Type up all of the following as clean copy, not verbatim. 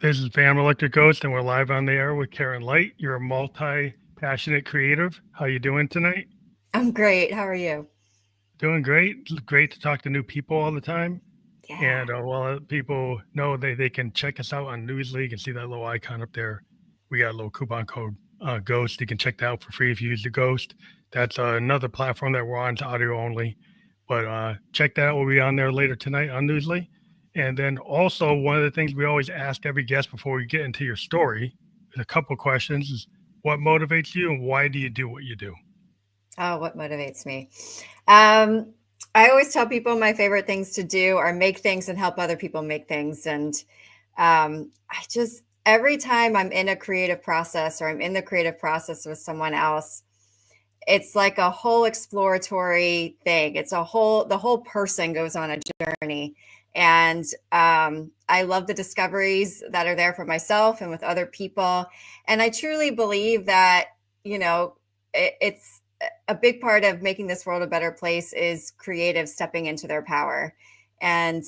This is Van Electric Ghost, and we're live on the air with Karen Light. You're a multi-passionate creative. How you doing tonight? I'm great. How are you? Doing great. Great to talk to new people all the time. Yeah. And people know they can check us out on Newsly. You can see that little icon up there. We got a little coupon code Ghost. You can check that out for free if you use the Ghost. That's another platform that we're on. It's audio only. But check that out. We'll be on there later tonight on Newsly. And then also one of the things we always ask every guest before we get into your story is a couple of questions: is what motivates you and why do you do what you do? Oh, what motivates me? Um, I always tell people my favorite things to do are make things and help other people make things. And I just, every time I'm in a creative process or I'm in the creative process with someone else, it's like a whole exploratory thing. The whole person goes on a journey. And I love the discoveries that are there for myself and with other people. And I truly believe that, you know, it's a big part of making this world a better place is creatives stepping into their power and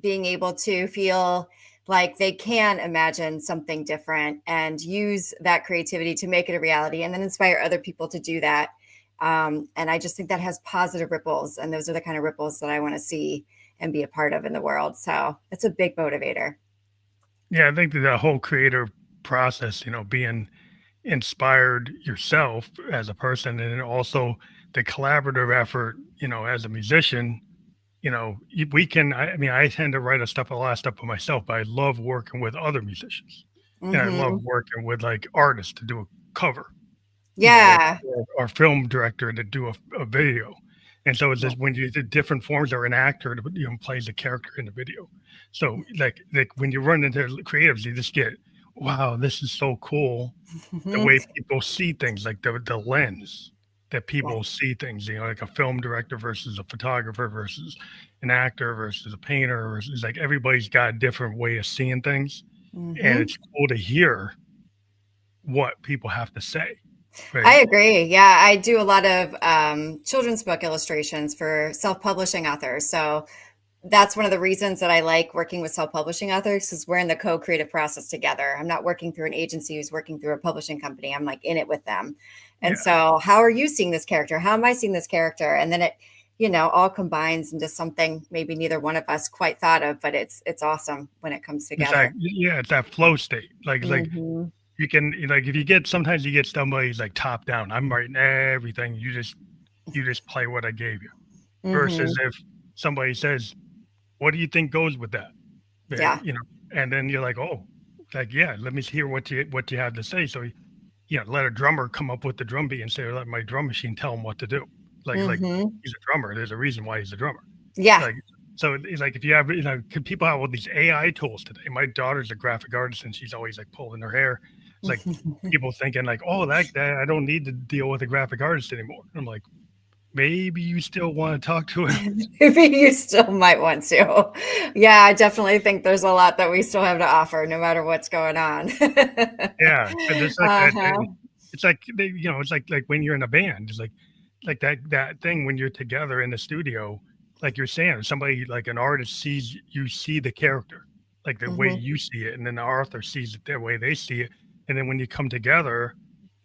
being able to feel like they can imagine something different and use that creativity to make it a reality and then inspire other people to do that. And I just think that has positive ripples. And those are the kind of ripples that I want to see and be a part of in the world. So it's a big motivator. Yeah, I think that the whole creative process, being inspired yourself as a person, and then also the collaborative effort, as a musician, we can, I mean, I tend to write a lot of stuff for myself, but I love working with other musicians. And I love Mm-hmm. working with like artists to do a cover, Yeah. or film director to do a video. And so it's just when you do different forms, or an actor to, plays a character in the video. So like when you run into creatives, you just get, wow, this is so cool. The Mm-hmm. way people see things, like the lens that Yeah. people see things, like a film director versus a photographer versus an actor versus a painter versus, like, everybody's got a different way of seeing things. And Mm-hmm. it's cool to hear what people have to say. I Right. agree. Yeah, I do a lot of children's book illustrations for self-publishing authors. So that's one of the reasons that I like working with self-publishing authors because we're in the co-creative process together. I'm not working through an agency who's working through a publishing company. I'm like in it with them. And Yeah. so, how are you seeing this character? How am I seeing this character? And then it, all combines into something maybe neither one of us quite thought of, but it's awesome when it comes It's like, together. yeah, it's that flow state. Like Hmm. you can, like, if you get, sometimes you get somebody's like top down. I'm writing everything. You just play what I gave you. Versus Hmm. if somebody says, what do you think goes with that? Yeah. And then you're like, oh, like, yeah, let me hear what you have to say. So, let a drummer come up with the drum beat instead of let my drum machine tell him what to do. Like Hmm. he's a drummer. There's a reason why he's a drummer. Yeah. Like, so it's like, if you have, people have all these AI tools today. My daughter's a graphic artist and she's always like pulling her hair. It's like people thinking like, oh, that I don't need to deal with a graphic artist anymore. I'm like, maybe you still want to talk to him. Maybe you still might want to. Yeah, I definitely think there's a lot that we still have to offer, no matter what's going on. Yeah, because it's like that. Uh-huh. It's like it's like when you're in a band. It's like that thing when you're together in the studio. Like you're saying, somebody, like an artist, sees you, see the character, like the way Hmm. you see it, and then the author sees it the way they see it, and then when you come together,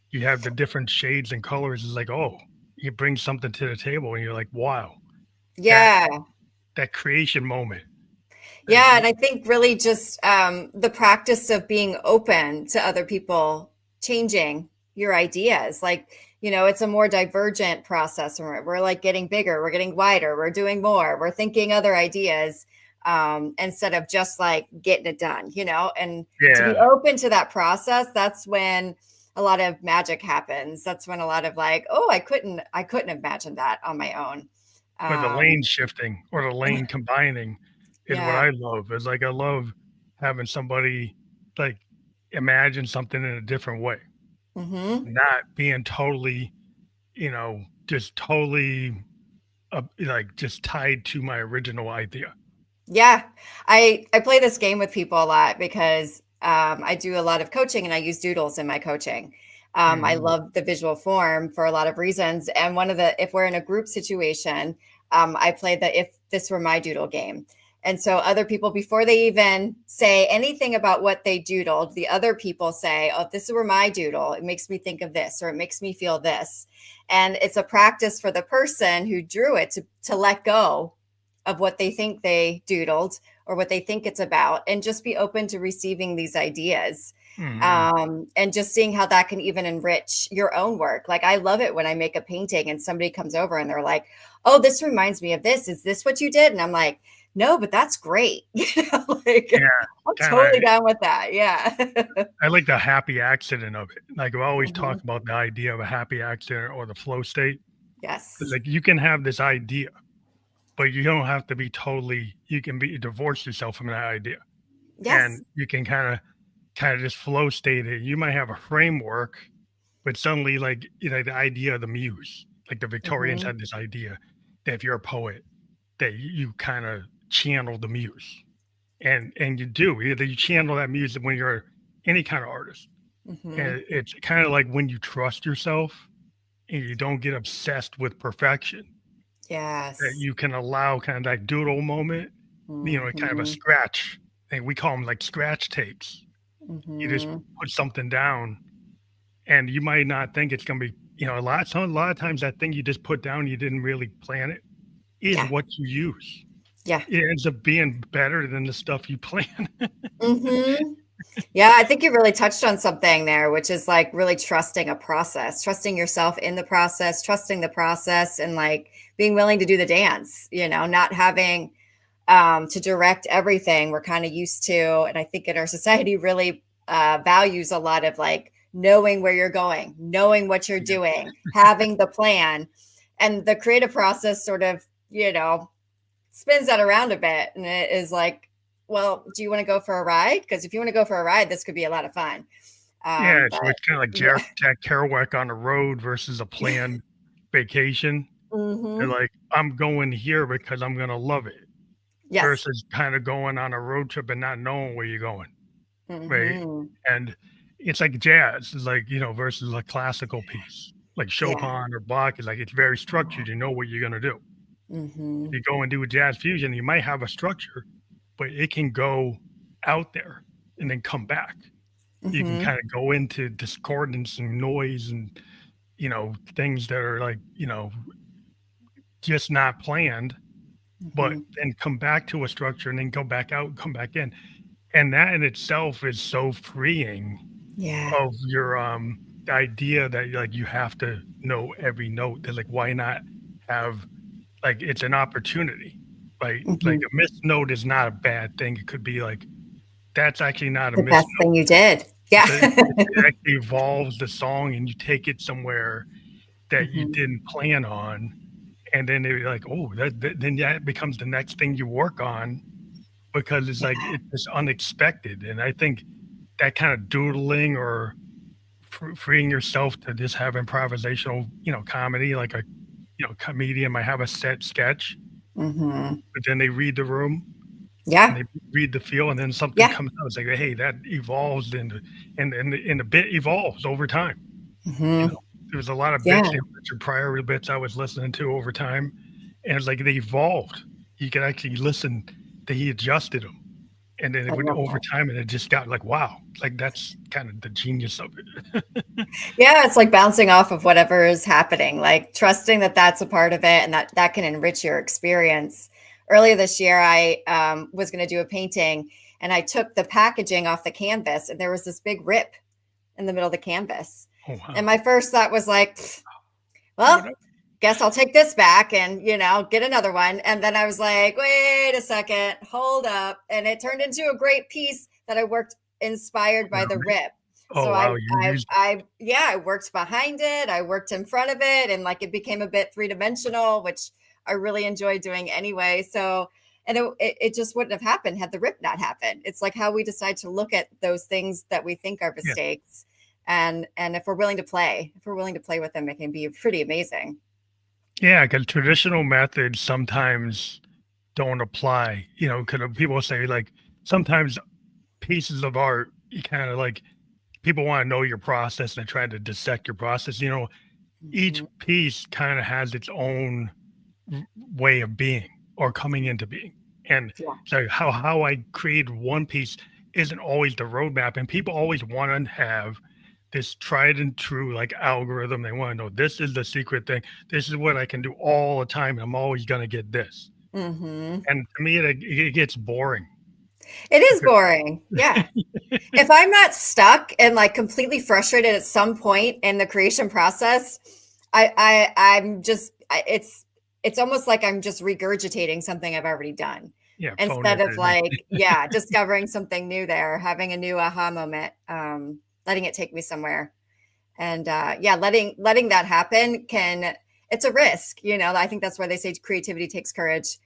you have the different shades and colors. It's like, oh, you bring something to the table, and you're like, wow, that Yeah. that creation moment. Like, Yeah. And I think really just the practice of being open to other people changing your ideas. Like, it's a more divergent process. We're like getting bigger, we're getting wider, we're doing more, we're thinking other ideas instead of just like getting it done, and to be yeah, open to that process, that's when a lot of magic happens. That's when a lot of like, oh, I couldn't imagine that on my own. but the lane Um, shifting or the lane combining is what yeah. I love. Is like, I love having somebody, like, imagine something in a different way, Hmm. not being totally, just totally, like, just tied to my original idea. Yeah, I play this game with people a lot because I do a lot of coaching and I use doodles in my coaching. I Mhm. love the visual form for a lot of reasons, and if we're in a group situation, I play the if this were my doodle game, And so other people, before they even say anything about what they doodled, the other people say, oh, this is where my doodle, it makes me think of this, or it makes me feel this. And it's a practice for the person who drew it to let go of what they think they doodled or what they think it's about, and just be open to receiving these ideas. And just seeing how that can even enrich your own work. Like, I love it when I make a painting and somebody comes over and they're like, oh, this reminds me of this. Is this what you did? And I'm like, no, but that's great. Like, Yeah, I'm kinda totally down with that. Yeah. I like the happy accident of it. Like, I always talk Mhm. about the idea of a happy accident or the flow state. It's Yes. like, you can have this idea, but you don't have to be you can be divorce yourself from that idea, Yes. and you can kinda just flow state it. You might have a framework, but suddenly, like, the idea of the muse, like the Victorians Hmm. had this idea that if you're a poet, that you kinda channel the muse, and you do. Either you channel that muse when you're any kind of artist, Hmm. and it's kinda like when you trust yourself and you don't get obsessed with perfection, that Yes. you can allow kind of that doodle moment, kind of a Hmm. scratch, and we call them like scratch tapes. You just Hmm. put something down, and you might not think it's gonna be, a lot of times that thing you just put down, you didn't really plan it, is Yeah. what you use. Yeah. It ends up being better than the stuff you plan. Hmm. Yeah, I think you really touched on something there, which is like really trusting a process, trusting yourself in the process, trusting the process, and like being willing to do the dance, not having to direct everything. We're kind of used to, and I think in our society really values a lot of like knowing where you're going, knowing what you're Yeah. doing, having the plan. And the creative process sort of, spins that around a bit. And it is like, well, do you want to go for a ride? Because if you want to go for a ride, this could be a lot of fun. Yeah, so But it's kinda like yeah. Jack Kerouac on the road versus a planned vacation. They're Hmm. like, "I'm going here because I'm gonna love it," Yes. versus kinda going on a road trip and not knowing where you're going, right? Hmm. And it's like jazz, it's like, versus a classical piece, like Yeah. Chopin or Bach, is like it's very structured, you know what you're gonna do. If Hmm. you go and do a jazz fusion, you might have a structure, but it can go out there and then come back. You can Hmm. kinda go into discordance and noise and, things that are like, just not planned, but Hmm. then come back to a structure and then go back out, come back in. And that in itself is so freeing Yeah. of your the idea that like you have to know every note. That like why not have like it's an opportunity. Like Hmm. a missed note is not a bad thing. It could be like that's actually not a The missed best note. thing you did. Yeah. It actually evolves the song and you take it somewhere that you Hmm. didn't plan on. And then they're like, oh, then that becomes the next thing you work on because it's like Yeah. it's just unexpected. And I think that kind of doodling or freeing yourself to just have improvisational, comedy, like a, comedian might have a set sketch, Hmm. but then they read the room and Yeah. they read the feel, and then something Yeah. comes out. It's like, hey, that evolves into, and the bit evolves over time. You Hmm. know, there was a lot of bits, Yeah. prior bits I was listening to over time, and it's like they evolved. You could actually listen that he adjusted them, and then it I would love over that. time, and it just got like, wow, like that's kind of the genius of it. Yeah, it's like bouncing off of whatever is happening, like trusting that that's a part of it and that that can enrich your experience. Earlier this year, I was going to do a painting and I took the packaging off the canvas and there was this big rip in the middle of the canvas. Oh And wow, my first thought was like, "Pfft, throw it well, up. guess I'll take this back and, get another one." And then I was like, wait a second, hold up. And it turned into a great piece that I worked inspired by the Around it. rip. Oh So wow, you used yeah, I worked behind it. I worked in front of it and like it became a bit three-dimensional, which I really enjoy doing anyway. So, and it just wouldn't have happened had the rip not happened. It's like how we decide to look at those things that we think are yeah, mistakes. And if we're willing to play with them, it can be pretty amazing. yeah, because traditional methods sometimes don't apply. Because people say like sometimes pieces of art, you kind of like people want to know your process and they try to dissect your process. Each Mhm. piece kind of has its own way of being or coming into being. And Yeah. so how I created one piece isn't always the roadmap. And people always want to have this tried and true like algorithm. They want to know this is the secret thing. This is what I can do all the time. I'm always going to get this. Hmm. And to me, it gets boring. It is Because, boring. Yeah. If I'm not stuck and like completely frustrated at some point in the creation process, I'm just it's almost like I'm just regurgitating something I've already done yeah, phone instead it of like, in. yeah, discovering something new there, having a new aha moment, letting it take me somewhere. And yeah, letting that happen it's a risk, I think that's why they say creativity takes courage,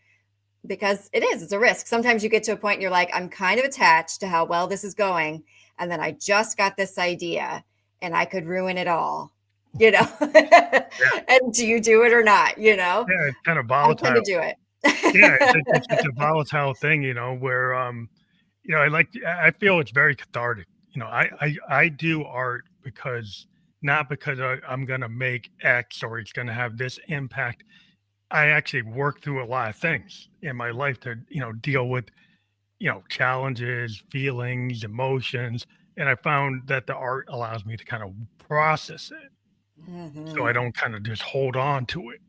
because it's a risk. Sometimes you get to a point and you're like, I'm kind of attached to how well this is going. And then I just got this idea and I could ruin it all, Yeah, and do you do it or not? yeah, it's kind of I tend to volatile. do it. Yeah, it's a volatile thing, where I feel it's very cathartic. I do art because not because I'm gonna make X or it's gonna have this impact. I actually work through a lot of things in my life to, deal with, challenges, feelings, emotions. And I found that the art allows me to kind of process it. So I Hmm. don't kind of just hold on to it.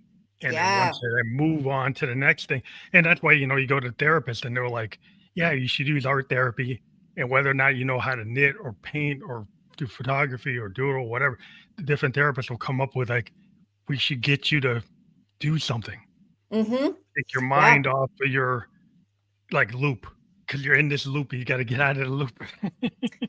And then Yeah. once I move on to the next thing, and that's why, you go to therapists and they're like, yeah, you should use art therapy. And whether or not you know how to knit or paint or do photography or doodle, whatever, the different therapists will come up with like, we should get you to do something. Hmm. Take your Yeah. mind off of your like loop because you're in this loop. You got to get out of the loop.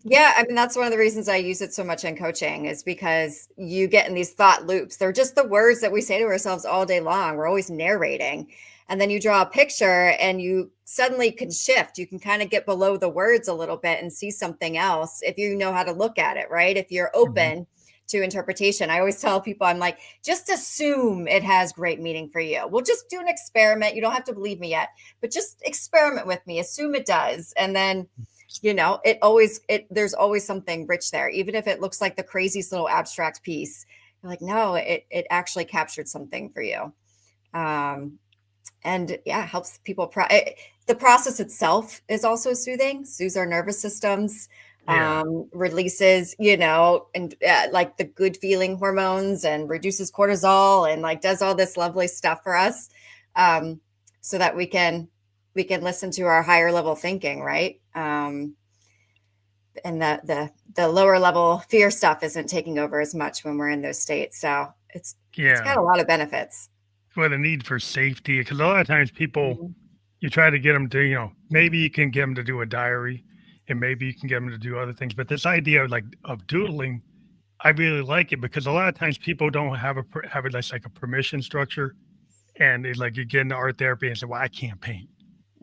Yeah, I mean, that's one of the reasons I use it so much in coaching, is because you get in these thought loops. They're just the words that we say to ourselves all day long. We're always narrating. And then you draw a picture and you suddenly can shift. You can kind of get below the words a little bit and see something else if you know how to look at it, right? If you're Mhm. open to interpretation. I always tell people, I'm like, just assume it has great meaning for you. We'll just do an experiment. You don't have to believe me yet, but just experiment with me. Assume it does. And then there's always something rich there, even if it looks like the craziest little abstract piece. You're like, no, it actually captured something for you. um and yeah, helps people the process itself is also soothing, soothes our nervous systems, Yeah. releases, and like the good feeling hormones, and reduces cortisol, and like does all this lovely stuff for us, um so that we can listen to our higher level thinking, right? And the lower level fear stuff isn't taking over as much when we're in those states. So it's got Yeah. a lot of benefits. For the need for safety, because a lot of times people, Mhm. you try to get them to, maybe you can get them to do a diary and maybe you can get them to do other things. But this idea of like of doodling, I really like it because a lot of times people don't have it as like a permission structure. And it's like you get into art therapy and say, well, I can't paint.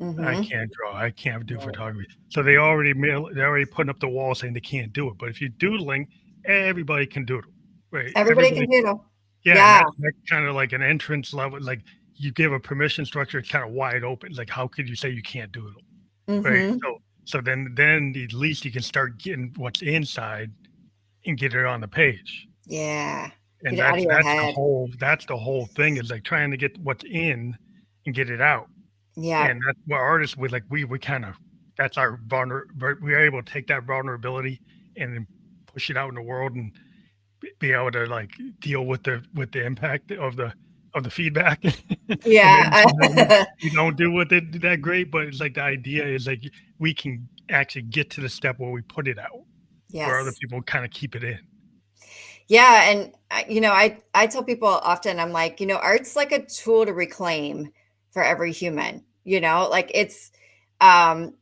I Mhm. can't draw. I can't do Right. photography. So they're already putting up the wall saying they can't do it. But if you're doodling, everybody can doodle, right? Everybody can Everybody, doodle. yeah, and Yeah. that's kind of like an entrance level. Like you give a permission structure, it's kind of wide open. Like how could you say you can't doodle, right? Mhm. So then at least you can start getting what's inside and get it on the page. Yeah. And Get it out of your head. that's the whole thing is like trying to get what's in and get it out. Yeah. And that's what artists with like we kind of that's our we're able to take that vulnerability and then push it out in the world and be able to like deal with the impact of the feedback. And maybe Yeah. sometimes we don't do with it that great, but it's like the idea is like we can actually get to the step where we put it out, where other Yes. people kind of keep it in. Yeah, and I tell people often, I'm like, art's like a tool to reclaim for every human. Like um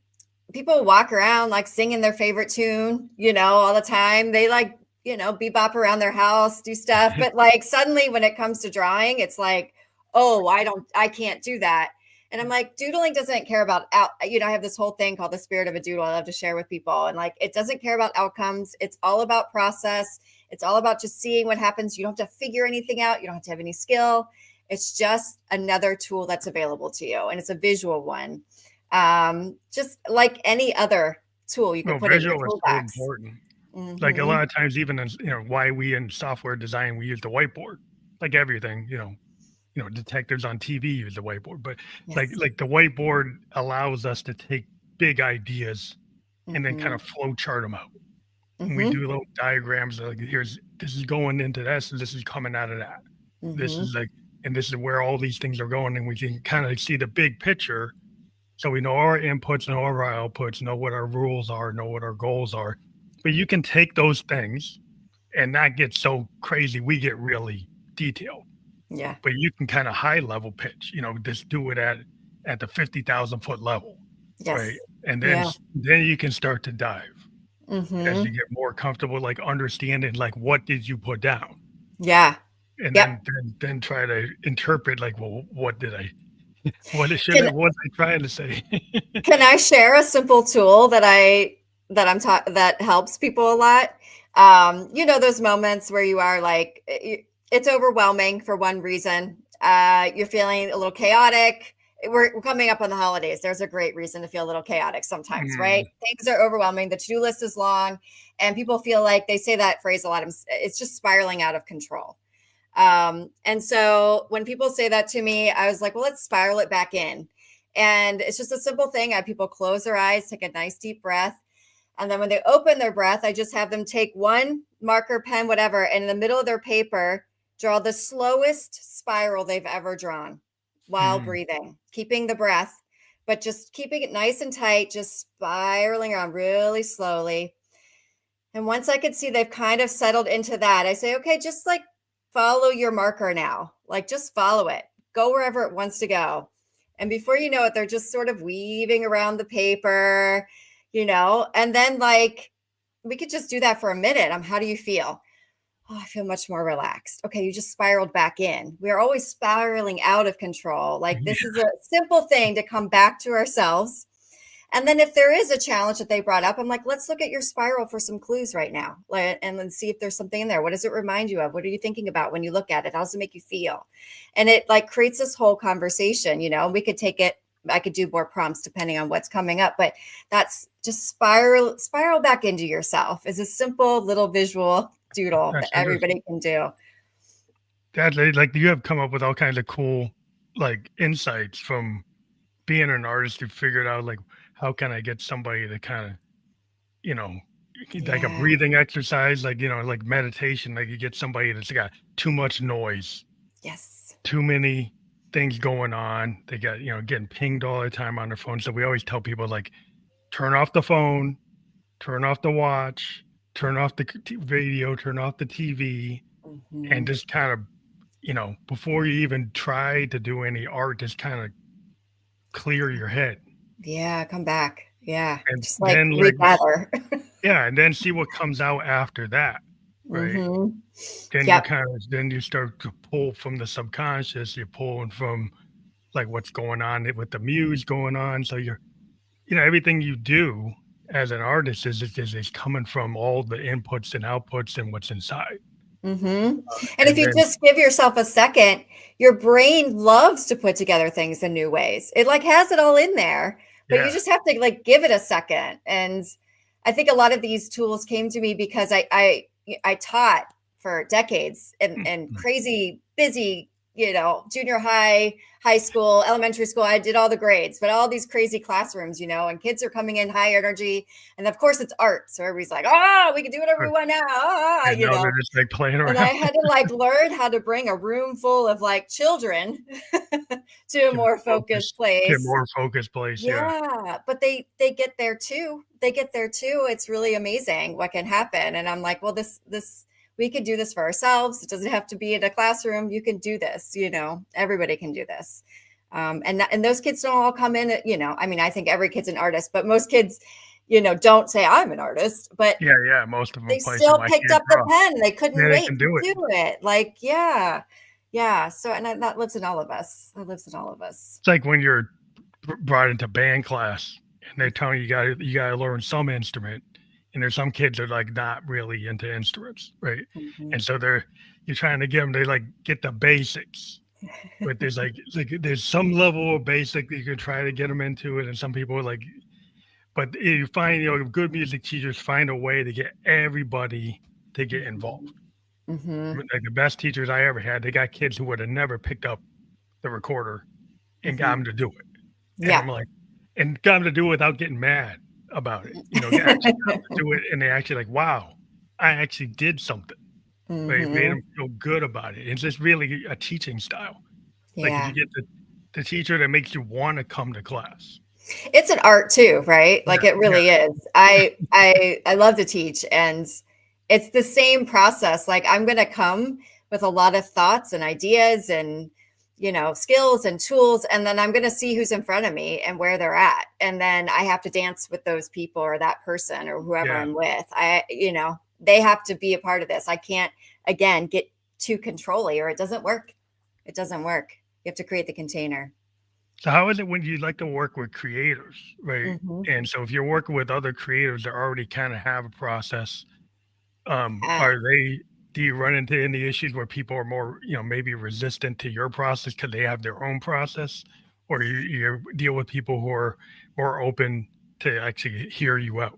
people walk around like singing their favorite tune, all the time. They like, bebop around their house, do stuff. But like suddenly when it comes to drawing, it's like, oh, I can't do that. And I'm like, doodling doesn't care about I have this whole thing called the spirit of a doodle I love to share with people. And like, it doesn't care about outcomes. It's all about process. It's all about just seeing what happens. You don't have to figure anything out. You don't have to have any skill. It's just another tool that's available to you. And it's a visual one, just like any other tool you could Well, put in your visual is so toolbox. important. Like a Hmm. lot of times, even in, why we in software design we use the whiteboard, like everything. detectives on TV use the whiteboard, but like Yes. like the whiteboard allows us to take big ideas and then kind Mhm. of flow chart them out. And we do Mhm. little diagrams like this is going into this and this is coming out of that. This is Mhm. like and this is where all these things are going, and we can kind of see the big picture. So we know our inputs, know our outputs, know what our rules are, know what our goals are. But you can take those things and not get so crazy. We get really detailed, Yeah. but you can kind of high level pitch, just do it at the 50,000 foot level, right? Yes. And Yeah. then you can start to dive as you Mhm. get more comfortable, like understanding, like what did you put down, Yeah. and Yep. then try to interpret, like, well, what did I, Can what was I trying to say? Can I share a simple tool that helps people a lot? Those moments where you are like, it's overwhelming for one reason. You're feeling a little chaotic. We're coming up on the holidays. There's a great reason to feel a little chaotic sometimes, right? Mm, Things are overwhelming. The to-do list is long, and people feel like they say that phrase a lot. It's just spiraling out of control. And so when people say that to me, I was like, well, let's spiral it back in. And it's just a simple thing. I have people close their eyes, take a nice deep breath. And then when they open their breath, I just have them take one marker, pen, whatever, and in the middle of their paper, draw the slowest spiral they've ever drawn while mm, breathing, keeping the breath, but just keeping it nice and tight, just spiraling around really slowly. And once I could see they've kind of settled into that, I say, okay, just like follow your marker now. Like just follow it. Go wherever it wants to go. And before you know it, they're just sort of weaving around the paper, and then like we could just do that for a minute. How do you feel? Oh, I feel much more relaxed. Okay, you just spiraled back in. We're always spiraling out of control. Like this is yeah, a simple thing to come back to ourselves, and then if there is a challenge that they brought up, I'm like, let's look at your spiral for some clues right now. And then see if there's something in there. What does it remind you of? What are you thinking about when you look at it? How does it make you feel? And it like creates this whole conversation, we could take it. I could do more prompts depending on what's coming up, but that's just spiral back into yourself is a simple little visual doodle that that's interesting. everybody can do. That like you have come up with all kinds of cool like insights from being an artist. You figured out like how can I get somebody to kind of you know like a Yeah. breathing exercise, like like meditation, like you get somebody that's got too much noise, Yes. too many things going on. They got getting pinged all the time on their phone. So we always tell people like turn off the phone, turn off the watch, turn off the radio, turn off the TV, and Mhm. just kind of before you even try to do any art, just kind of clear your head Yeah. Come back. Yeah. and Just like then like regather. yeah, and then see what comes out after that, right? Mhm. Then Yep. then you start to pull from the subconscious, you're pulling from like what's going on with the muse going on. So you're everything you do as an artist is coming from all the inputs and outputs and what's inside. Mhm. And if And you then just give yourself a second, your brain loves to put together things in new ways. It like has it all in there, but you yeah. just have to like give it a second. And I think a lot of these tools came to me because I taught for decades in Mhm. crazy busy, junior high, high school, elementary school. I did all the grades, but all these crazy classrooms, and kids are coming in high energy. And of course it's art. So everybody's like, oh, we can do whatever we want now. And now they're just like playing And I around. had to like learn how to bring a room full of like children to a more focused Get place. more focused place. Yeah. Yeah, but they get there too. They get there too. It's really amazing what can happen. And I'm like, well, this we could do this for ourselves. It doesn't have to be in a classroom. You can do this. Everybody can do this. And those kids don't all come in. I mean, I think every kid's an artist, but most kids, don't say I'm an artist. But Yeah, yeah. Most of them they play some still I picked can't up the draw. pen. They couldn't Yeah, they wait can to do it. do it. Like, yeah. Yeah. So, and that lives in all of us. That lives in all of us. It's like when you're brought into band class and they tell you gotta learn some instrument, and there's some kids that are like not really into instruments, right? Mhm. And so you're trying to get them to like get the basics, but there's some level of basic that you can try to get them into it, and some people are like, but you find good music teachers find a way to get everybody to get involved. Mhm. Mhm. Like the best teachers I ever had, they got kids who would have never picked up the recorder and got Mhm. him to do it. And Yeah. I'm like, and got him to do it without getting mad about it. Actually got him to do it, and they actually like, wow, I actually did something. Right, it made Mhm. them feel good about it. It's just really a teaching style. Like if you Yeah. get the teacher that makes you want to come to class. It's an art too, right? Yeah, Like it yeah, really is. I love to teach, and it's the same process. Like I'm going to come with a lot of thoughts and ideas and skills and tools, and then I'm going to see who's in front of me and where they're at, and then I have to dance with those people or that person or whoever yeah. I'm with. They have to be a part of this. I can't again get too controlly or it doesn't work. It doesn't work. You have to create the container. So how is it when you like to work with creators, right? Mhm. And so if you're working with other creators that already kind of have a process, Ah. are they? Do you run into any issues where people are more, maybe resistant to your process because they have their own process, or you deal with people who are more open to actually hear you out?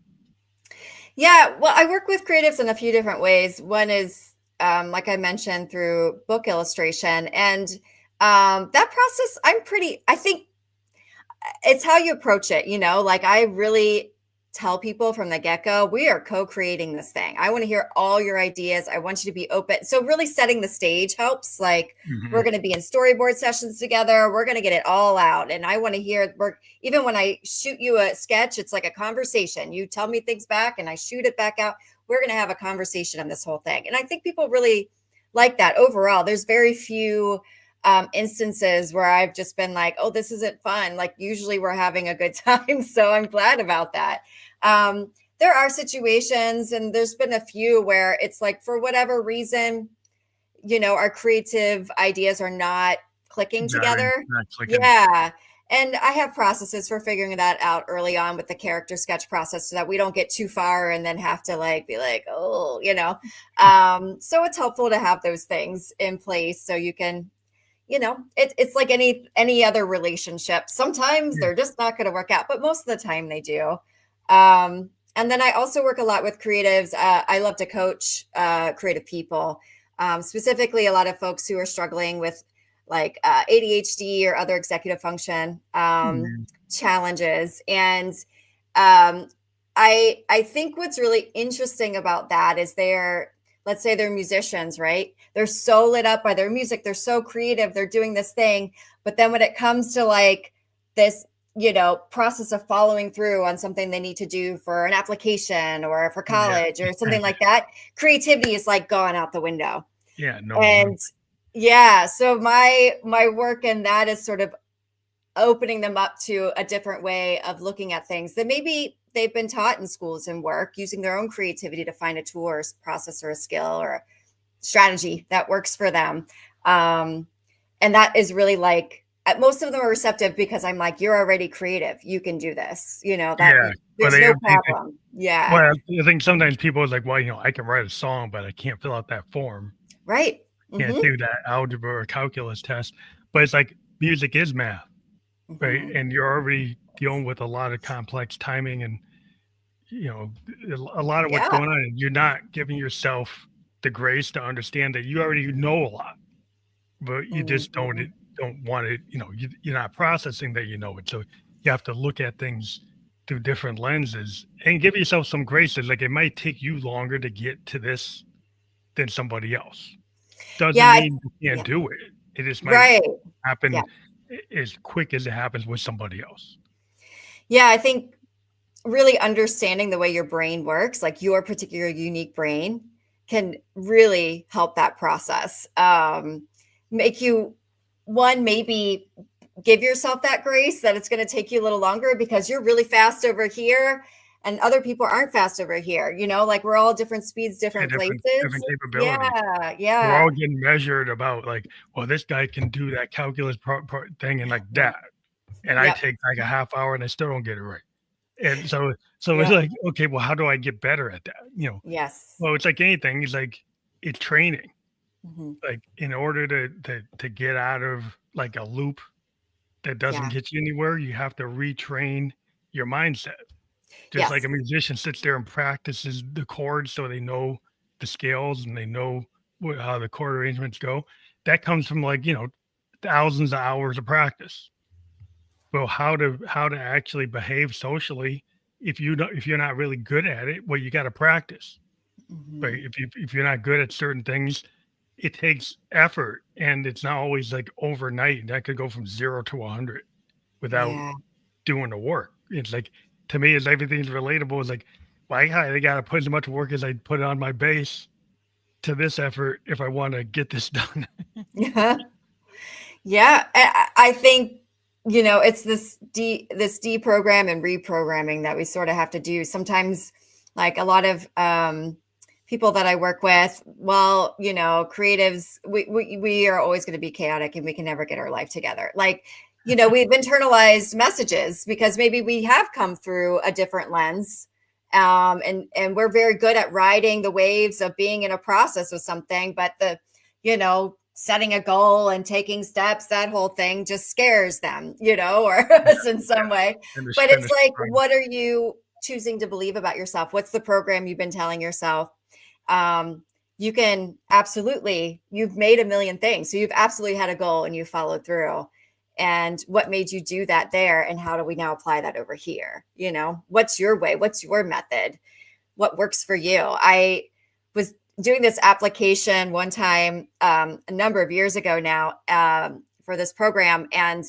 Yeah, well, I work with creatives in a few different ways. One is, like I mentioned, through book illustration. And that process, I think it's how you approach it. Like I really tell people from the get-go, we are co-creating this thing. I want to hear all your ideas. I want you to be open. So really setting the stage helps. Like we're Hmm. going to be in storyboard sessions together. We're going to get it all out. And I want to hear work. Even when I shoot you a sketch, it's like a conversation. You tell me things back and I shoot it back out. We're going to have a conversation on this whole thing. And I think people really like that overall. There's very few instances where I've just been like, oh, this isn't fun. Like usually we're having a good time. So I'm glad about that. There are situations, and there's been a few where it's like, for whatever reason, our creative ideas are not clicking Driving, together. not clicking. Yeah. And I have processes for figuring that out early on with the character sketch process so that we don't get too far and then have to like be like, so it's helpful to have those things in place so you can it's like any other relationship. Sometimes Yeah. they're just not going to work out, but most of the time they do. And then I also work a lot with creatives. I love to coach creative people, specifically a lot of folks who are struggling with like ADHD or other executive function Mhm. challenges. And um, I think what's really interesting about that is let's say they're musicians, right? They're so lit up by their music. They're so creative. They're doing this thing. But then when it comes to like this, process of following through on something they need to do for an application or for Yeah. college or something like that, creativity is like gone out the window. Yeah, no, And yeah, so my work in that is sort of opening them up to a different way of looking at things that maybe they've been taught in schools and work, using their own creativity to find a tool or process or a skill or a strategy that works for them. And that is really like most of them are receptive because I'm like, you're already creative. You can do this. That yeah, but there's no problem. Yeah. well, I think sometimes people are like, "Well, I can write a song, but I can't fill out that form. Right. Can't Mm-hmm. do that algebra or calculus test." But it's like music is math, right? Mm-hmm. And you're already dealing with a lot of complex timing and, you know, a lot of what's Yeah. going on, and you're not giving yourself the grace to understand that you already know a lot, but you just Mm-hmm. don't want it, you're not processing that you know it. So you have to look at things through different lenses and give yourself some grace. That, like, it might take you longer to get to this than somebody else. Yeah. Doesn't mean you can't Yeah. do it. It just might Right. Yeah. happen as quick as it happens with somebody else. Yeah. I think really understanding the way your brain works, like your particular unique brain, can really help that process. Make you one maybe give yourself that grace that it's going to take you a little longer because you're really fast over here and other people aren't fast over here. Like we're all different speeds, Yeah, different different places. capabilities. Yeah, We're all yeah, getting measured about, like, well, this guy can do that calculus thing and like yeah, that, and I yep, take like a half hour and I still don't get it right. And so it's yep, like, okay, well, how do I get better at that? yes. Well, it's like anything. It's training. Hmm. Like, in order to get out of like a loop that doesn't Yeah, get you anywhere, you have to retrain your mindset. Just like yes, a musician sits there and practices the chords so they know the scales and they know how the chord arrangements go. That comes from, like, thousands of hours of practice. Well, how to actually behave socially if you're not really good at it, well, you got to practice. Right? Mhm. If you're not good at certain things, it takes effort, and it's not always like overnight. That could go from 0 to 100 without Yeah. doing the work. It's like, to me, as everything's relatable. It's like, why I got to put as much work as I put on my base to this effort if I want to get this done. Yeah, I think, it's this deprogram and reprogramming that we sort of have to do. Sometimes, like a lot of people that I work with, well, creatives, we are always going to be chaotic and we can never get our life together. Like, we've internalized messages because maybe we have come through a different lens. And we're very good at riding the waves of being in a process with something, but setting a goal and taking steps, that whole thing just scares them, or Yeah, us in some way. and the, But and it's the like, struggle. what are you choosing to believe about yourself? What's the program you've been telling yourself? You can absolutely, you've made a million things. So you've absolutely had a goal and you followed through. And what made you do that there? And how do we now apply that over here? What's your way? What's your method? What works for you? I was doing this application one time a number of years ago now for this program, and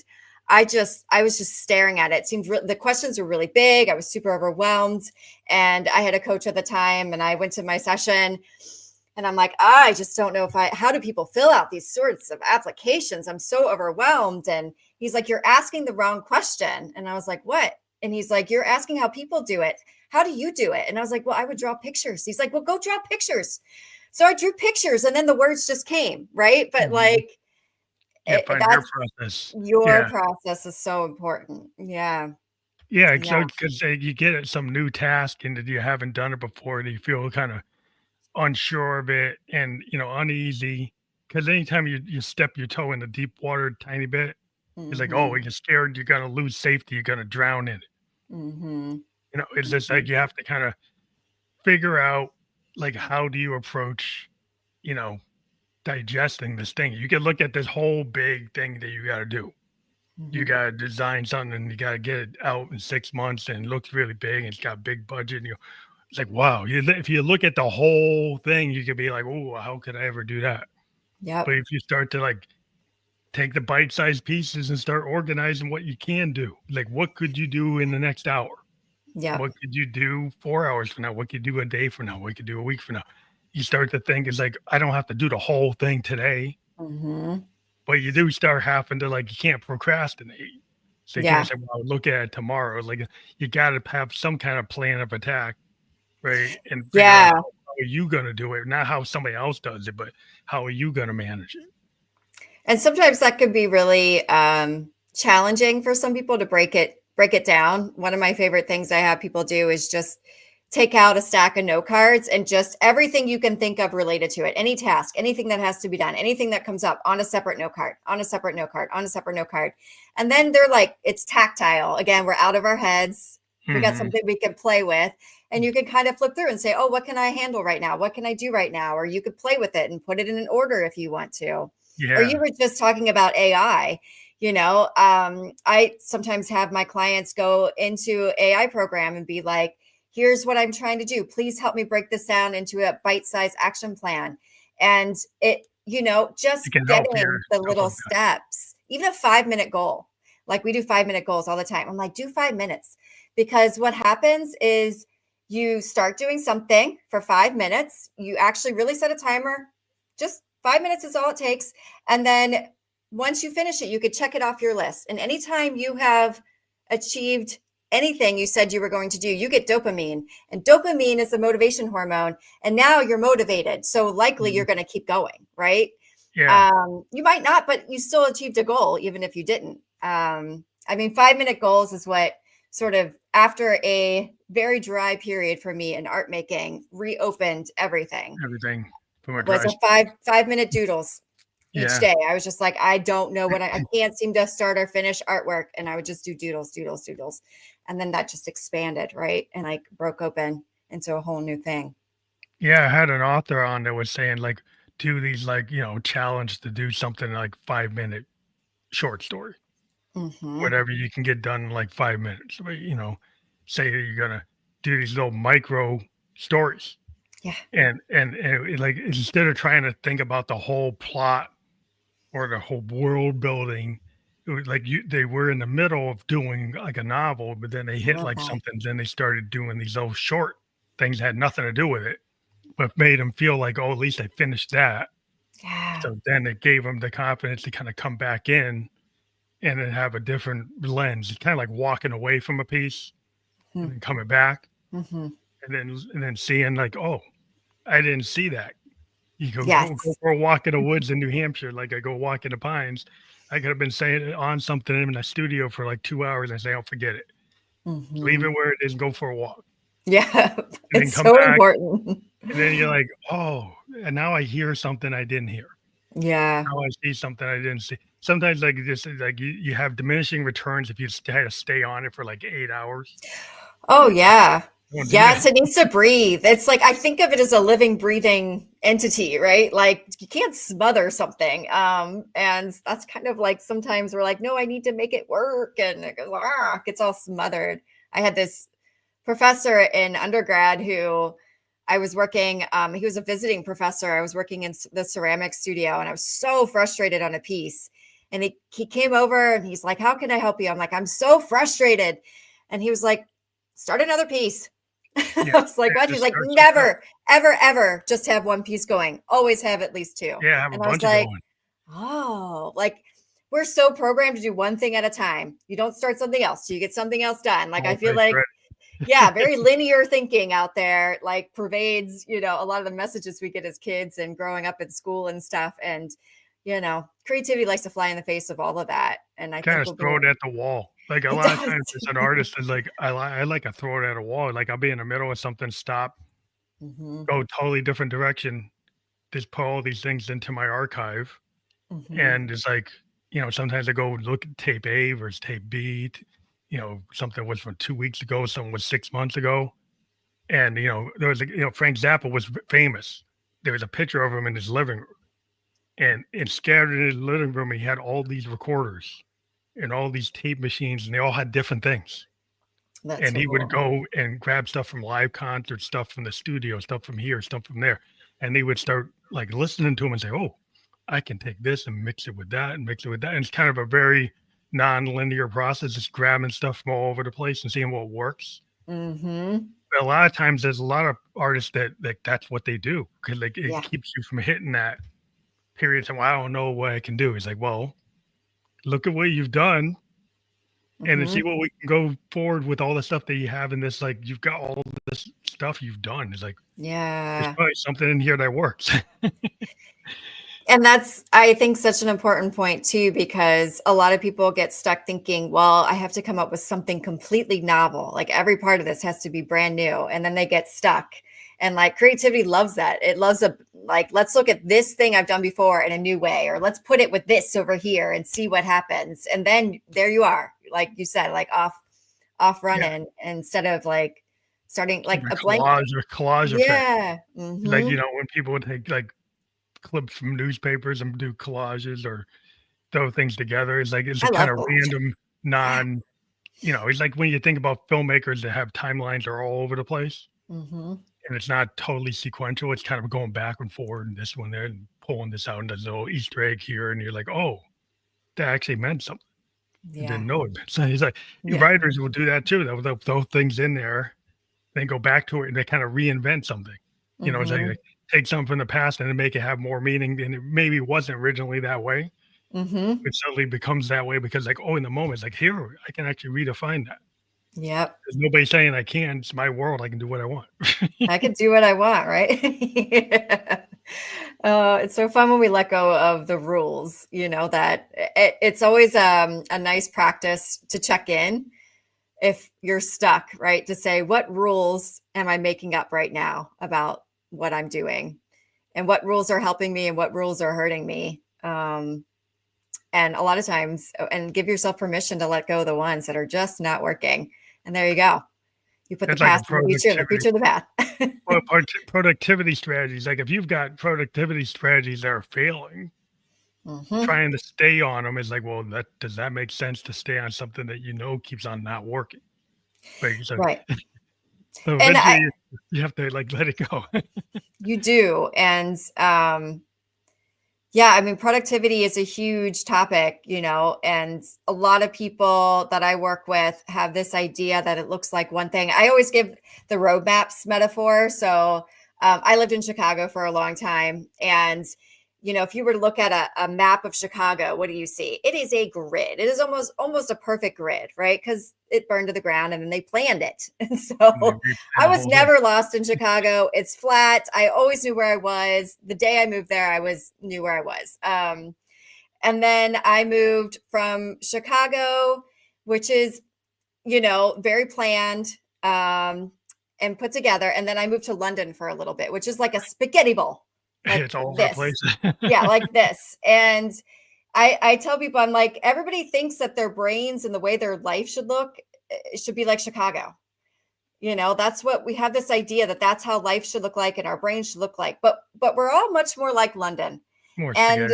I was just staring at it. It seemed the questions were really big. I was super overwhelmed, and I had a coach at the time, and I went to my session, and I'm like, I just don't know how do people fill out these sorts of applications? I'm so overwhelmed. And he's like, you're asking the wrong question. And I was like, what? And he's like, you're asking how people do it. How do you do it? And I was like, well, I would draw pictures. He's like, well, go draw pictures. So I drew pictures and then the words just came, right? But Mhm. like, Yeah, find your that's process. your Yeah, process is so important. Yeah. yeah. Yeah. So because you get some new task and that you haven't done it before, and you feel kind of unsure of it, and uneasy. Because anytime you step your toe in the deep water a tiny bit, it's like, oh, Hmm. you're scared, you're gonna lose safety, you're gonna drown in it. Hmm. It's just Hmm. like you have to kind of figure out, like, how do you approach, you know, digesting this thing. You can look at this whole big thing that you got to do. You Hmm. got to design something and you got to get it out in 6 months, and it looks really big and it's got a big budget. And it's like, wow, if you look at the whole thing, you could be like, oh, how could I ever do that? But Yep. if you start to like take the bite-sized pieces and start organizing what you can do, like what could you do in the next hour? Yep. What could you do 4 hours from now? What could you do a day from now? What could you do a week from now? You start to think it's like, I don't have to do the whole thing today, Hmm. but you do start having to, like, you can't procrastinate. So you can't Yeah. say, well, I'll look at it tomorrow. Like, you got to have some kind of plan of attack, right? And figure out Yeah. how are you going to do it, not how somebody else does it, but how are you going to manage it? And sometimes that could be really challenging for some people to break it down. One of my favorite things I have people do is just take out a stack of note cards and just everything you can think of related to it, any task, anything that has to be done, anything that comes up on a separate note card, on a separate note card, on a separate note card. And then they're like, it's tactile. Again, we're out of our heads. We got Hmm. something we can play with. And you can kind of flip through and say, oh, what can I handle right now? What can I do right now? Or you could play with it and put it in an order if you want to. Or you Yeah. were just talking about AI. I sometimes have my clients go into AI program and be like, here's what I'm trying to do. Please help me break this down into a bite-sized action plan. And It just can help getting here, the stuff little like that. steps, even a 5-minute goal. Like we do 5-minute goals all the time. I'm like, do 5 minutes. Because what happens is you start doing something for 5 minutes. You actually really set a timer. Just 5 minutes is all it takes. And then once you finish it, you could check it off your list. And anytime you have achieved anything you said you were going to do, you get dopamine. And dopamine is the motivation hormone. And now you're motivated. So likely Mhm. you're going to keep going, right? Yeah. You might not, but you still achieved a goal, even if you didn't. 5-minute goals is what sort of, after a very dry period for me in art making, reopened everything. Everything from a Was dry a spell. five-minute doodles each Yeah. day. I was just like, I don't know what I can't seem to start or finish artwork. And I would just do doodles, doodles, doodles. And then that just expanded, right? And like broke open into a whole new thing. Yeah. I had an author on that was saying, like, do these, like, challenge to do something like 5 minutes. short story, Mhm. whatever you can get done in like 5 minutes. But, say that you're gonna do these little micro stories, Yeah. and like instead of trying to think about the whole plot or the whole world building. It was like they were in the middle of doing like a novel, but then they I hit love like that. something. Then they started doing these little short things that had nothing to do with it, but made them feel like, oh, at least I finished that. Yeah. So then it gave them the confidence to kind of come back in and then have a different lens. It's kind of like walking away from a piece and Mhm. then coming back Mhm. and then seeing like, oh, I didn't see that. You go Yes. for a walk in the woods in New Hampshire, like I go walk in the pines. I could have been saying it on something in a studio for like 2 hours and say, "Oh, forget it. Leave it Mhm. where it is. Go for a walk, Yeah. and then It's come so back." important. And then you're like, "Oh, and now I hear something I didn't hear. Yeah. Now I see something I didn't see." Sometimes, like just like you have diminishing returns if you try to stay on it for like 8 hours. Oh, yeah. Don't do Yes, that. it needs to breathe. It's like I think of it as a living, breathing entity, right? Like you can't smother something. And that's kind of like sometimes we're like, no, I need to make it work. And it goes, gets all smothered. I had this professor in undergrad who I was working, he was a visiting professor. I was working in the ceramic studio and I was so frustrated on a piece. And he came over and he's like, how can I help you? I'm like, I'm so frustrated. And he was like, start another piece. I Yeah, was like, yeah, what? He's just like, start something else. never, ever, ever just have one piece going. Always have at least two. Yeah, have a And I was bunch of like, going. oh, like we're so programmed to do one thing at a time. You don't start something else. So you get something else done. Like I feel like, Multi-thread. yeah, very linear thinking out there, like pervades, a lot of the messages we get as kids and growing up in school and stuff. And, creativity likes to fly in the face of all of that. And I Kinda think just throw it at the wall. Like, a it lot of does. times as an artist is like, I like to throw it at a wall, like, I'll be in the middle of something, stop, Hmm. go totally different direction, just put all these things into my archive, Hmm. and it's like, sometimes I go look at tape A versus tape B, something was from 2 weeks ago, something was 6 months ago, and, there was, Frank Zappa was famous. There was a picture of him in his living room, and scattered in his living room, he had all these recorders and all these tape machines, and they all had different things. That's And so he would cool. go and grab stuff from live concerts, stuff from the studio, stuff from here, stuff from there. And they would start like listening to him and say, "Oh, I can take this and mix it with that and mix it with that." And it's kind of a very non-linear process, just grabbing stuff from all over the place and seeing what works. Hmm. But a lot of times there's a lot of artists that's what they do because like it Yeah. keeps you from hitting that period of time. Well, I don't know what I can do. It's like, well, look at what you've done and then see Hmm. what we can go forward with all the stuff that you have in this. Like you've got all this stuff you've done. It's like there's Yeah. probably something in here that works. And that's, I think, such an important point too, because a lot of people get stuck thinking, well, I have to come up with something completely novel. Like every part of this has to be brand new. And then they get stuck. And like creativity loves that. It loves let's look at this thing I've done before in a new way, or let's put it with this over here and see what happens. And then there you are, like you said, like off Yeah, running instead of like starting like like a a blank. collage effect. Yeah. Like Hmm. when people would take like clips from newspapers and do collages or throw things together. It's a I kind love of collage. random Yeah. non. It's like when you think about filmmakers that have timelines are all over the place. Hmm. And it's not totally sequential. It's kind of going back and forward and this one there and pulling this out and there's a little Easter egg here. And you're like, oh, that actually meant something. I Yeah. didn't know it. So he's like, Yeah. writers will do that too. They'll throw things in there, then go back to it and they kind of reinvent something. It's like Mhm. they take something from the past and then make it have more meaning and it maybe wasn't originally that way. Mhm. It suddenly becomes that way because like, oh, in the moment, it's like, here, I can actually redefine that. Yep. There's nobody saying I can. It's my world. I can do what I want. I could do what I want, right? Yeah. It's so fun when we let go of the rules, that it's always a nice practice to check in if you're stuck, right? To say, what rules am I making up right now about what I'm doing? And what rules are helping me and what rules are hurting me? And a lot of times, and give yourself permission to let go of the ones that are just not working. And there you go. You put the That's like a past in the future and the productivity future in the past. productivity strategies. Like if you've got productivity strategies that are failing, Mhm. trying to stay on them is like, well, does that make sense to stay on something that keeps on not working? Right. So, Right. so And eventually you have to like let it go. you do. And yeah, I mean, productivity is a huge topic, and a lot of people that I work with have this idea that it looks like one thing. I always give the roadmaps metaphor. So I lived in Chicago for a long time. And, if you were to look at a map of Chicago, what do you see? It is a grid. It is almost a perfect grid, right? Because it burned to the ground and then they planned it. And And they so replan I the was whole thing. never lost in Chicago. It's flat. I always knew where I was. The day I moved there, knew where I was. And then I moved from Chicago, which is, very planned and put together. And then I moved to London for a little bit, which is like a spaghetti bowl, like It's all over the this. place. Yeah, like this. And I tell people, I'm like, everybody thinks that their brains and the way their life should look should be like Chicago. That's what we have, this idea that that's how life should look like and our brains should look like. But we're all much more like London. More And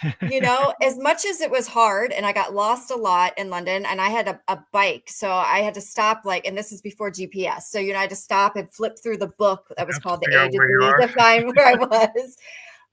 spaghetti. as much as it was hard and I got lost a lot in London, and I had a bike. So I had to stop, and this is before GPS. So, I had to stop and flip through the book that was Have to called The figure A out to where you Z are. to find where I was.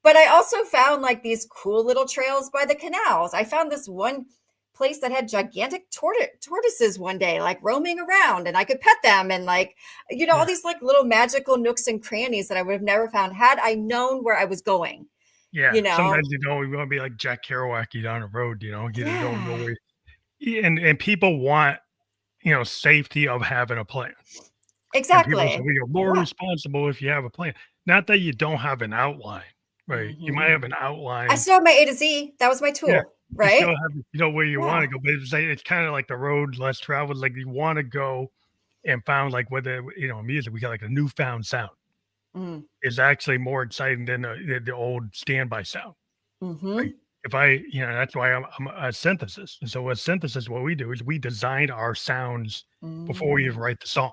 But I also found these cool little trails by the canals. I found this one place that had gigantic tortoises one day, roaming around, and I could pet them, and all Yeah. these little magical nooks and crannies that I would have never found had I known where I was going, Yeah. you know? Sometimes we want to be like Jack Kerouac down the road, you don't know Yeah, where. And people want, safety of having a plan. And people say, exactly. well, you're more Yeah. responsible if you have a plan. Not that you don't have an outline, right? You might Mhm. have an I outline. still have my A to Z. That was my Yeah. tool, You still right? have, where you want Yeah. to go, but it's kind of like the road less traveled. Like you want to go and found like whether, music, we got like a newfound sound Mm. is actually more exciting than the old standby sound. Like Mhm. if I, that's why I'm a synthesis. And so a synthesis, what we do is we design our sounds before we even Mm. write the song.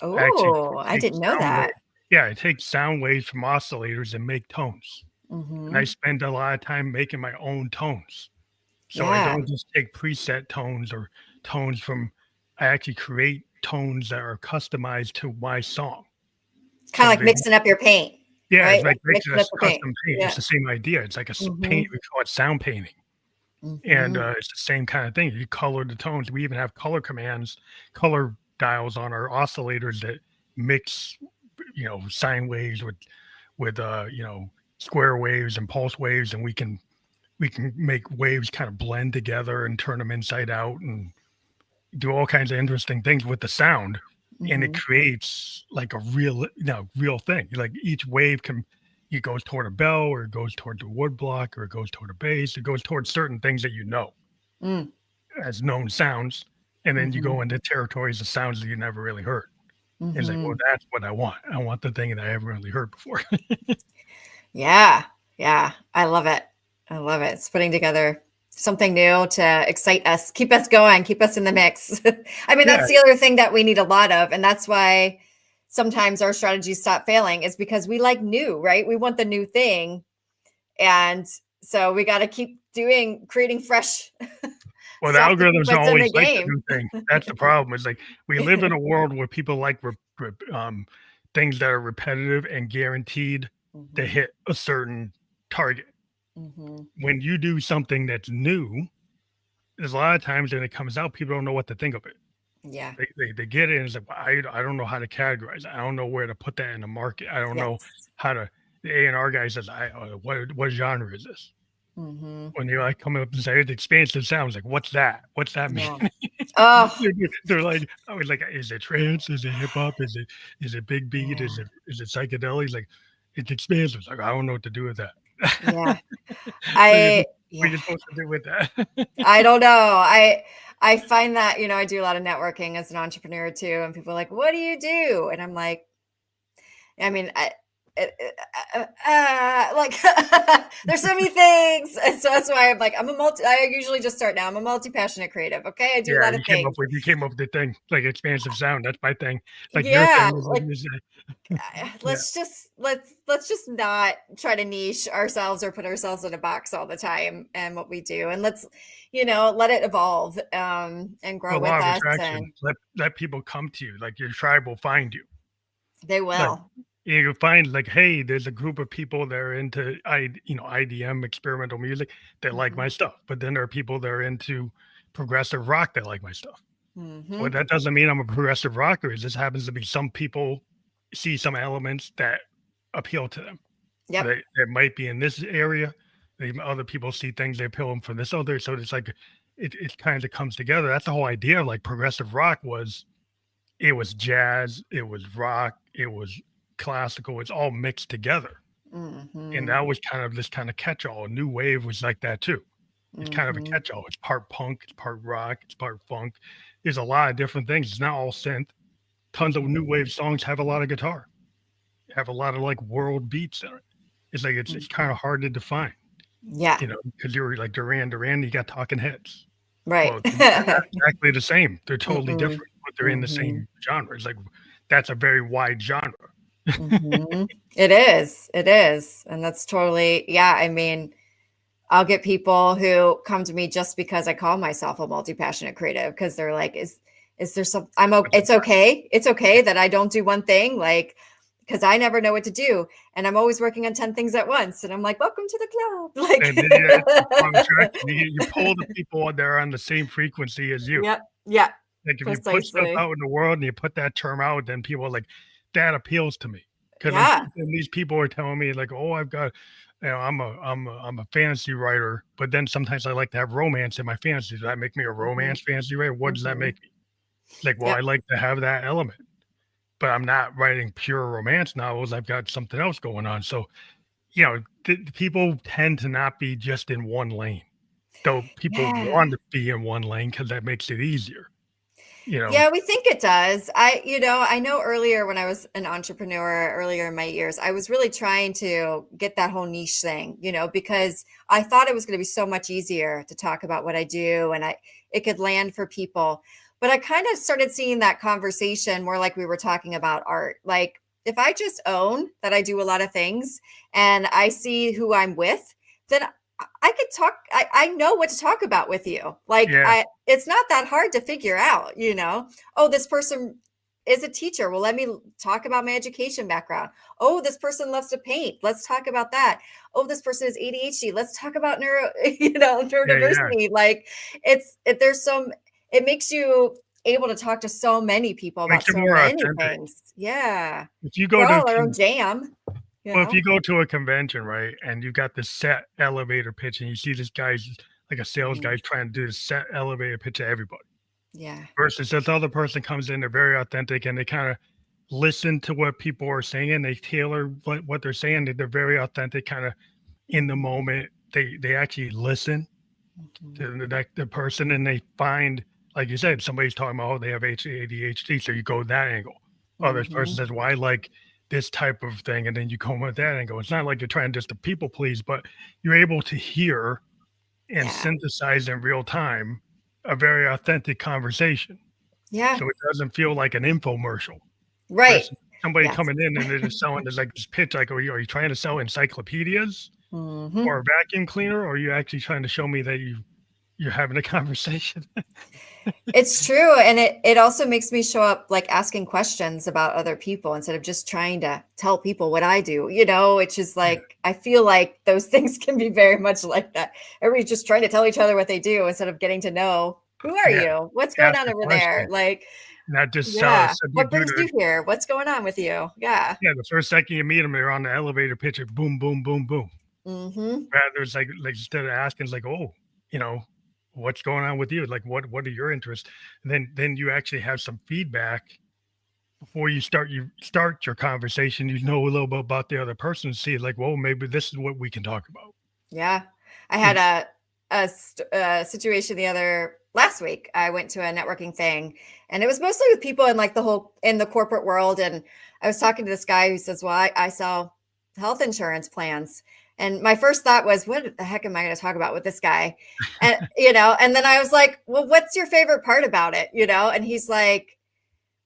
I actually Oh, I take didn't know sound waves. that. Yeah, I take sound waves from oscillators and make tones. And I Mhm. spend a lot of time making my own tones. So I Yeah. don't just take preset tones or tones from, I actually create tones that are customized to my song. Kinda So like they, mixing up your paint, yeah, right? it's like makes Mixing a up the paint. custom paint. It's Yeah. the same idea. It's like a paint. Mhm. We call it sound painting. And Mhm. it's the same kind of thing. You color the tones. We even have color commands, color dials on our oscillators that mix, sine waves with square waves and pulse waves, and we can make waves kind of blend together and turn them inside out and do all kinds of interesting things with the sound. And it Mhm. creates like a real thing. Like each wave it goes toward a bell, or it goes toward the wood block, or it goes toward a bass. It goes towards certain things that Mm. as known sounds, and then you Mhm. go into territories of sounds that you never really heard. And it's like, well, Mhm. that's what I want. I want the thing that I haven't really heard before. Yeah. Yeah. I love it. I love it. It's putting together something new to excite us, keep us going, keep us in the mix. I mean, Yeah, that's the other thing that we need a lot of, and that's why sometimes our strategies stop failing, is because we like new, right? We want the new thing. And so we got to keep creating fresh well, the stuff to keep algorithms don't us in the always like the game. new thing. That's the problem. It's like we live in a world where people like things that are repetitive and guaranteed to Mhm. hit a certain target. Mhm. When you do something that's new, there's a lot of times when it comes out, people don't know what to think of it. Yeah. They get it and it's like, well, I don't know how to categorize it. I don't know where to put that in the market. I don't know Yes. how to. The A&R guy says, what genre is this? Mhm. When they like come up and say it expansive sounds, like what's that? What's that mean? Yeah. Oh, They're like, I was like, is it trance? Is it hip hop? Is it big beat? yeah. Is it psychedelics? Like it's expansive. It's like I don't know what to do with that. Yeah. What are you I what are yeah. you supposed to do with that? I don't know. I find that, I do a lot of networking as an entrepreneur too, and people are like, "What do you do?" And I'm like, I mean, like there's so many things. And so that's why I'm like, I usually just start now. I'm a multi-passionate creative. Okay. I do a lot of things. You came up with the thing, like expansive sound. That's my thing. Like your Yeah. thing is Like, yeah. let's just not try to niche ourselves or put ourselves in a box all the time and what we do, and let's let it evolve and grow with Law of us, attraction. and Let people come to you. Like your tribe will find you. they Like will. you find like, hey, there's a group of people that are into IDM experimental music that like my stuff, but then there are people that are into progressive rock that like my stuff. Well, that doesn't mean I'm a progressive rocker. It just happens to be some people see some elements that appeal to them. Yep. That might be in this area. Other people see things that appeal them from this other. So it's like it kind of comes together. That's the whole idea of like progressive rock it was jazz, it was rock, it was classical. It's all mixed together. And that was kind of this kind of catch-all. New wave was like that too. It's kind of a catch-all. It's part punk, it's part rock, it's part funk. There's a lot of different things. It's not all synth. Tons of new wave songs have a lot of guitar, have a lot of like world beats in it. It's like it's kind of hard to define. Yeah. Because you're like Duran, you got Talking Heads. Right. Well, they're not exactly the same. They're totally different, but they're in the same genre. It's like that's a very wide genre. It is. And that's totally, yeah. I mean, I'll get people who come to me just because I call myself a multi-passionate creative, because they're like, is there some, it's okay. It's okay that I don't do one thing, like, because I never know what to do. And I'm always working on 10 things at once. And I'm like, welcome to the club. Like, And then, you pull the people that are on the same frequency as you. Yep. Yeah. Like if you put stuff out in the world and you put that term out, then people are like, that appeals to me. Because these people are telling me like, oh, I've got, I'm a fantasy writer, but then sometimes I like to have romance in my fantasy. Does that make me a romance fantasy writer? What does that make me? Like, well, I like to have that element, but I'm not writing pure romance novels. I've got something else going on. So, people tend to not be just in one lane, though people want to be in one lane because that makes it easier. Yeah, we think it does. I know earlier when I was an entrepreneur earlier in my years, I was really trying to get that whole niche thing, because I thought it was going to be so much easier to talk about what I do and it could land for people. But I kind of started seeing that conversation more like we were talking about art. Like if I just own that I do a lot of things and I see who I'm with, then I could talk. I know what to talk about with you. Like it's not that hard to figure out, oh, this person is a teacher. Well, let me talk about my education background. Oh, this person loves to paint. Let's talk about that. Oh, this person is ADHD. Let's talk about neurodiversity. Like it makes you able to talk to so many people about so many things. Yeah. If you go to our own jam. Well, if you go to a convention, right, and you got this set elevator pitch and you see this guy's like a sales guy's trying to do the set elevator pitch to everybody. Yeah. Versus this other person comes in, they're very authentic and they kind of listen to what people are saying. They tailor what they're saying. They're very authentic, kind of in the moment. They actually listen to the person and they find, like you said, somebody's talking about, oh, they have ADHD. So you go that angle. Oh, this person says, well, I like this type of thing, and then you come with that and go, it's not like you're trying just to people please, but you're able to hear and synthesize in real time a very authentic conversation. So it doesn't feel like an infomercial. Right. Somebody coming in and they're just selling, there's like this pitch, like, are you trying to sell encyclopedias or a vacuum cleaner? Or are you actually trying to show me that you're having a conversation? It's true. And it also makes me show up like asking questions about other people instead of just trying to tell people what I do, it's just like, I feel like those things can be very much like that. Everybody's just trying to tell each other what they do instead of getting to know, who are you? What's going on over there? Like, not just what brings you here? What's going on with you? Yeah. The first second you meet them, they're on the elevator pitch, boom, boom, boom, boom. Rather, it's like instead of asking, it's like, oh, what's going on with you? Like, what are your interests? And then you actually have some feedback before you start your conversation. You know a little bit about the other person, see like, well, maybe this is what we can talk about. Yeah. I had a situation last week. I went to a networking thing and it was mostly with people in like in the corporate world. And I was talking to this guy who says, well, I sell health insurance plans. And my first thought was, what the heck am I going to talk about with this guy? And, and then I was like, well, what's your favorite part about it? And he's like,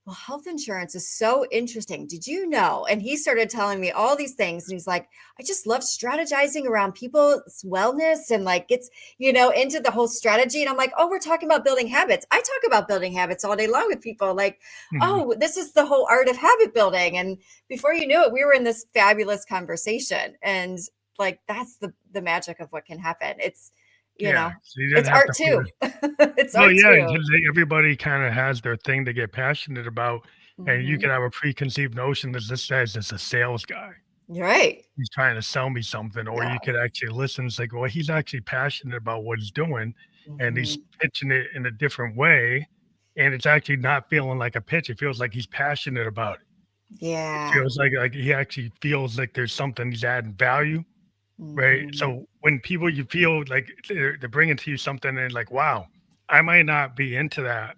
well, health insurance is so interesting. Did you know? And he started telling me all these things. And he's like, I just love strategizing around people's wellness and like gets, into the whole strategy. And I'm like, oh, we're talking about building habits. I talk about building habits all day long with people. Like, oh, this is the whole art of habit building. And before you knew it, we were in this fabulous conversation. And like, that's the magic of what can happen. It's, So it's art too. It's art too. Everybody kind of has their thing to get passionate about, and you can have a preconceived notion that this guy's just a sales guy. You're right. He's trying to sell me something, or you could actually listen and say, well, he's actually passionate about what he's doing, and he's pitching it in a different way, and it's actually not feeling like a pitch. It feels like he's passionate about it. Yeah. It feels like he actually feels like there's something he's adding value. Right. So when you feel like they're bringing to you something and like, wow, I might not be into that,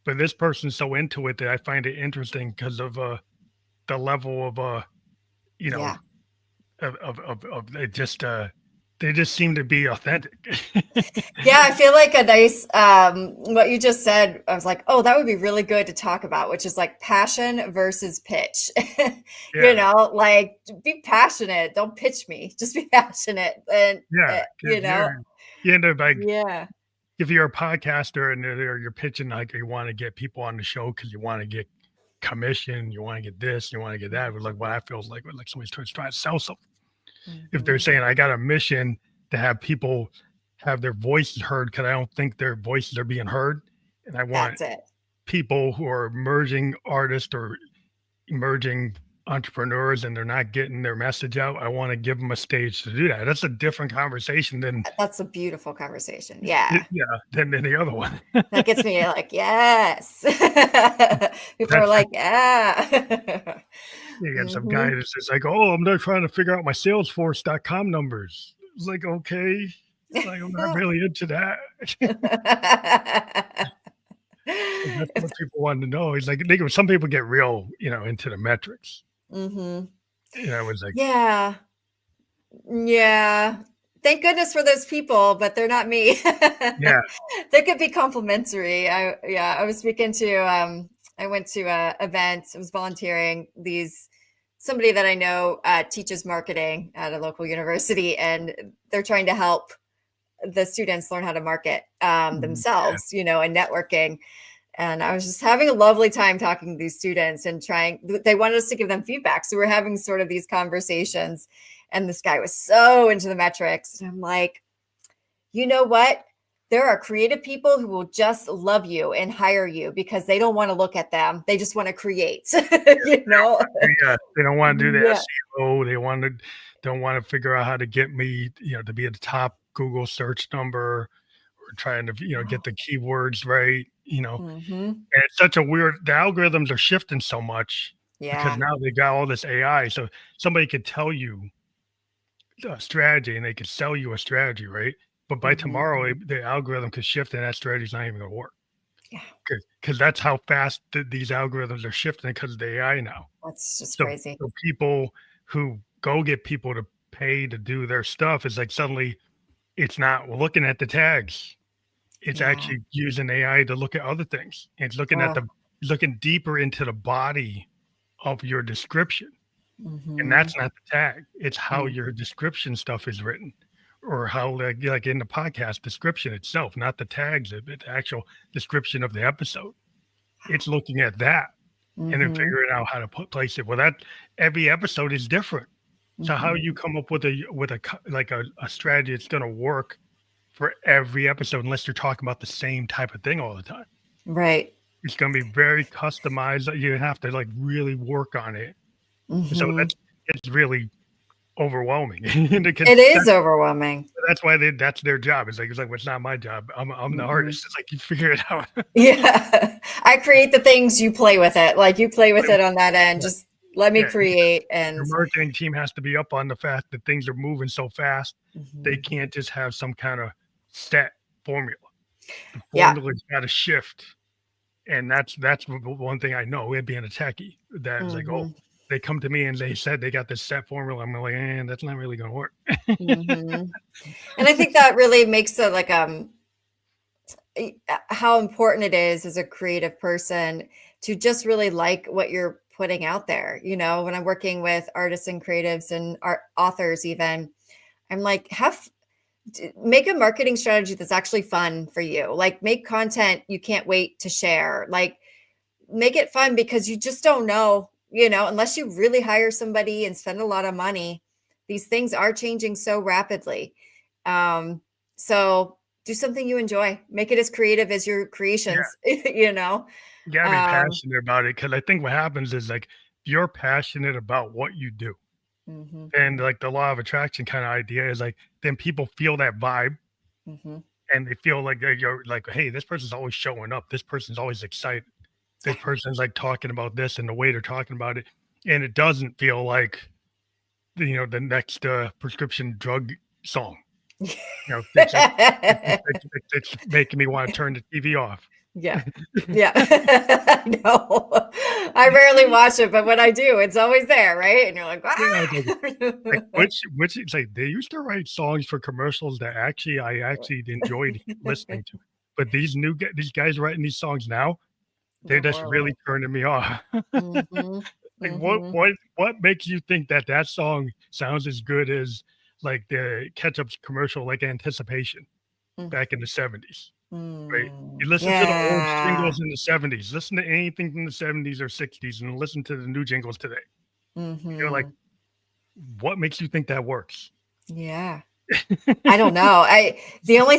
but this person's so into it that I find it interesting because of the level of of it just they just seem to be authentic. Yeah, I feel like a nice what you just said, I was like, oh, that would be really good to talk about, which is like passion versus pitch. Like be passionate, don't pitch me, just be passionate. And you end up like if you're a podcaster and you're pitching like you want to get people on the show because you want to get commission, you want to get this, you want to get that, but like what I feel like somebody's trying to sell something. If they're saying I got a mission to have people have their voices heard because I don't think their voices are being heard, and I want people who are emerging artists or emerging entrepreneurs and they're not getting their message out, I want to give them a stage to do that. That's a different conversation than that's a beautiful conversation. Yeah. Than the other one. That gets me like, yes. People are like, yeah. You get some guy that's just like, oh, I'm not trying to figure out my Salesforce.com numbers. It's like, okay. It's like, I'm not really into that. That's what people want to know. It's like some people get real, into the metrics. It's like, yeah. Thank goodness for those people, but they're not me. They could be complimentary. I was speaking to I went to a event. I was volunteering. Somebody that I know teaches marketing at a local university, and they're trying to help the students learn how to market themselves, and networking. And I was just having a lovely time talking to these students and they wanted us to give them feedback. So we're having sort of these conversations, and this guy was so into the metrics. And I'm like, you know what? There are creative people who will just love you and hire you because they don't want to look at them. They just want to create, They don't want to do the SEO. They don't want to figure out how to get me, to be at the top Google search number, or trying to, get the keywords right, and it's such a the algorithms are shifting so much because now they got all this AI. So somebody could tell you a strategy and they could sell you a strategy, right? But by tomorrow, the algorithm could shift and that strategy is not even going to work. Yeah. Because that's how fast these algorithms are shifting because of the AI now. That's just crazy. So people who go get people to pay to do their stuff is like suddenly it's not looking at the tags. It's actually using AI to look at other things. It's looking at looking deeper into the body of your description. And that's not the tag. It's how your description stuff is written. Or how like in the podcast description itself, not the tags, but the actual description of the episode. It's looking at that and then figuring out how to place it. Well, that every episode is different. So how you come up with a strategy that's going to work for every episode, unless you're talking about the same type of thing all the time. Right. It's going to be very customized. You have to like really work on it. So it's really overwhelming. It is overwhelming. That's why that's their job. It's like well, it's not my job. I'm the artist. It's like you figure it out. I create the things, you play with it. Like you play with it on that end. Just let me create. And your marketing team has to be up on the fact that things are moving so fast. They can't just have some kind of set formula. The formula's got to shift. And that's one thing I know, it being a techie, that is like, oh, they come to me and they said they got this set formula. I'm like, that's not really going to work. And I think that really makes it like how important it is as a creative person to just really like what you're putting out there. You know, when I'm working with artists and creatives and art authors, even, I'm like, make a marketing strategy that's actually fun for you. Like, make content you can't wait to share. Like, make it fun, because you just don't know, you know, unless you really hire somebody and spend a lot of money. These things are changing so rapidly. So do something you enjoy. Make it as creative as your Yeah. creations, you know? You gotta be passionate about it, because I think what happens is, like, you're passionate about what you do. Mhm, And, like, the law of attraction kinda idea is, like, then people feel that vibe, mhm. and they feel like you're like, "Hey, this person's always showing up. This person's always excited. This person's, like, talking about this and the way they're talking about it." And it doesn't feel like, the next, prescription drug song. It's just it's making me wanna turn the TV off. Yeah. Yeah. I know. I rarely watch it, but when I do, it's always there, right? And you're like, Yeah, it's like, "Ah!" which it's like, they used to write songs for commercials that I actually enjoyed listening to. But these guys writing these songs now, they're They're just really horrible. turning me off. Mhm. Like, what Mhm. what what makes you think that that song sounds as good as, like, the ketchup's commercial, like, Anticipation Mm. back in the '70s, right? You Mm. listen to the old Yeah. jingles in the '70s, listen to anything from the '70s or '60s, and listen to the new jingles today. You're like, Mhm. "What makes you think that works?" Yeah. I don't know. The only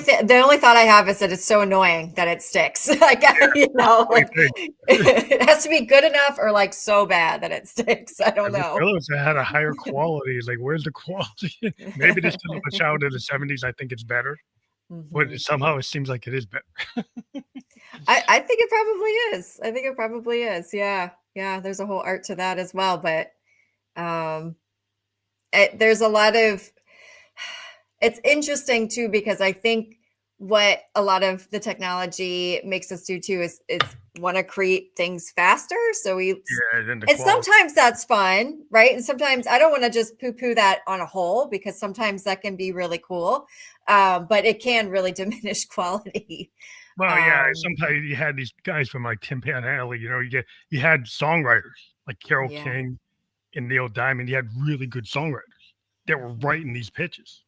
thought I have is that it's so annoying that it sticks. Like, you That's know, the only like thing. it has to be good enough or like so bad that it sticks. I I don't wish know. others had a higher quality. It's like, where's the quality? Maybe just 'cause I'm a child of the '70s, I think it's better, but Mhm. somehow it seems like it is better. I think it probably is. I think it probably is. Yeah. Yeah. There's a whole art to that as well. But um, there's a lot of, it's interesting too, because I think what a lot of the technology makes us do too is want to create things faster. So Yeah, then the and quality. sometimes that's fun, right? And sometimes I don't want to just poo-poo that on a whole, because sometimes that can be really cool, but it can really diminish quality. Well, yeah, Um, sometimes you had these guys from, like, Tim Panelli, you had songwriters like Carole yeah. King and Neil Diamond. You had really good songwriters that were Mhm, writing these pitches.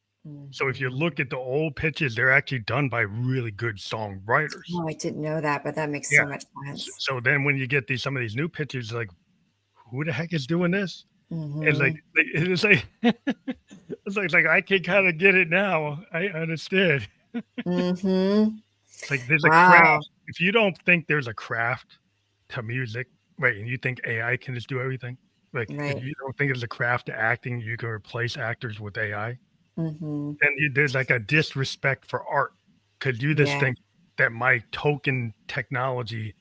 So if you mhm. look at the old pitches, they're actually done by really good songwriters. Oh, I didn't know that, but that makes Yeah. so much sense. So then when you get some of these new pitches, like, who the heck is doing this? And Mhm, it's like it's like I can kinda get it now. I understand. mhm. Like, there's a Wow. craft. If you don't think there's a craft to music, right, and you think AI can just do everything, like, if Right. you don't think there's a craft to acting, you can replace actors with AI, Mhm. then there's, like, a disrespect for art, because you just Yeah. think that my token technology,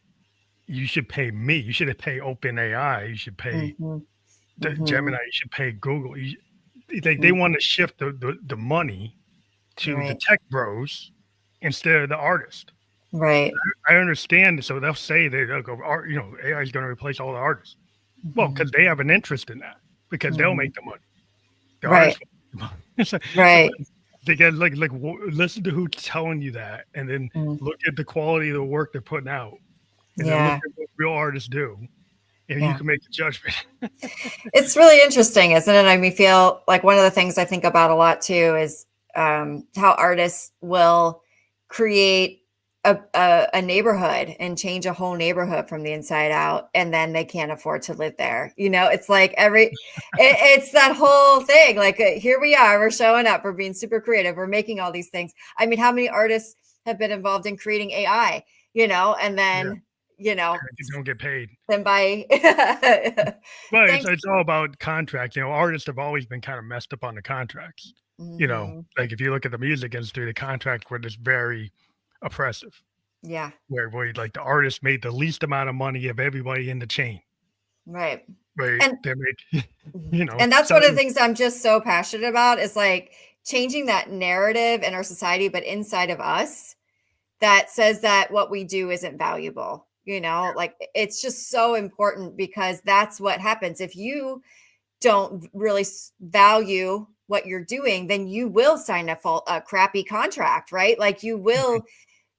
you should pay me. You shouldn't pay OpenAI. You should pay Mhm, the Gemini. mhm. You should pay Google. They Mm, wanna shift the money to the right. tech bros instead of the artist. Right. I understand, so they'll go, "Art, AI is gonna replace all the artists." Well, Mhm, because they have an interest in that, because they'll mhm. make the money. The Right. artists won't make the money. It's Right. like they get listen to who's telling you that, and then Mm, look at the quality of the work they're putting out, and then look yeah. at what real artists do, and you Yeah. can make a judgment. It's really interesting, isn't it? I mean, feel like one of the things I think about a lot too is how artists will create a neighborhood and change a whole neighborhood from the inside out, and then they can't afford to live there. You know, it's like it's that whole thing. Like, here we are, we're showing up, we're being super creative, we're making all these things. I mean, how many artists have been involved in creating AI? You know, and Yeah, then you know, you don't get paid. then by But it's thanks. it's all about contracts. Artists have always been kinda messed up on the contracts. Mhm. Like, if you look at the music industry, the contracts were just very oppressive, Yeah, where, like, the artist made the least amount of money of everybody in the chain, right. right? And They make and that's so one of the things I'm just so passionate about is like changing that narrative in our society, but inside of us that says that what we do isn't valuable. like it's just so important because that's what happens. If you don't really value what you're doing, then you will sign a crappy contract, right? Like you will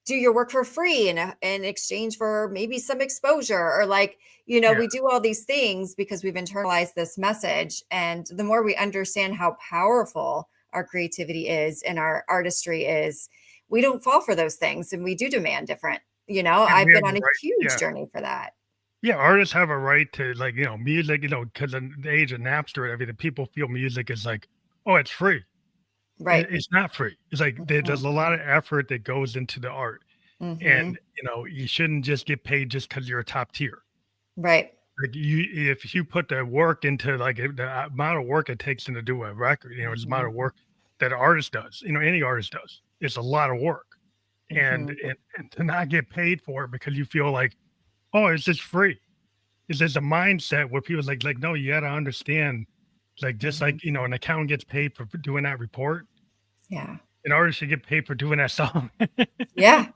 do your work for free in exchange for maybe some exposure, or like, Yeah. we do all these things because we've internalized this message. And the more we understand how powerful our creativity is and our artistry is, we don't fall for those things, and we do demand different. And I've we been have a on a right. huge Yeah. journey for that. Yeah, artists have a right to, like, music, because in the age of Napster and everything, people feel music is like, oh, it's free. Right. It's not free. It's like there's a lot of effort that goes into the art, Mm-hmm. and you shouldn't just get paid just because you're a top tier. Right. Like if you put the work into, like, the amount of work it takes to do a record, it's the amount of work that an artist does. Any artist does. It's a lot of work, and Mm-hmm. and to not get paid for it because you feel like, oh, it's just free. Is there's a mindset where people's like, no, you got to understand, like, just Mm-hmm. like, an accountant gets paid for doing that report, Yeah. an artist should get paid for doing that song, Yeah.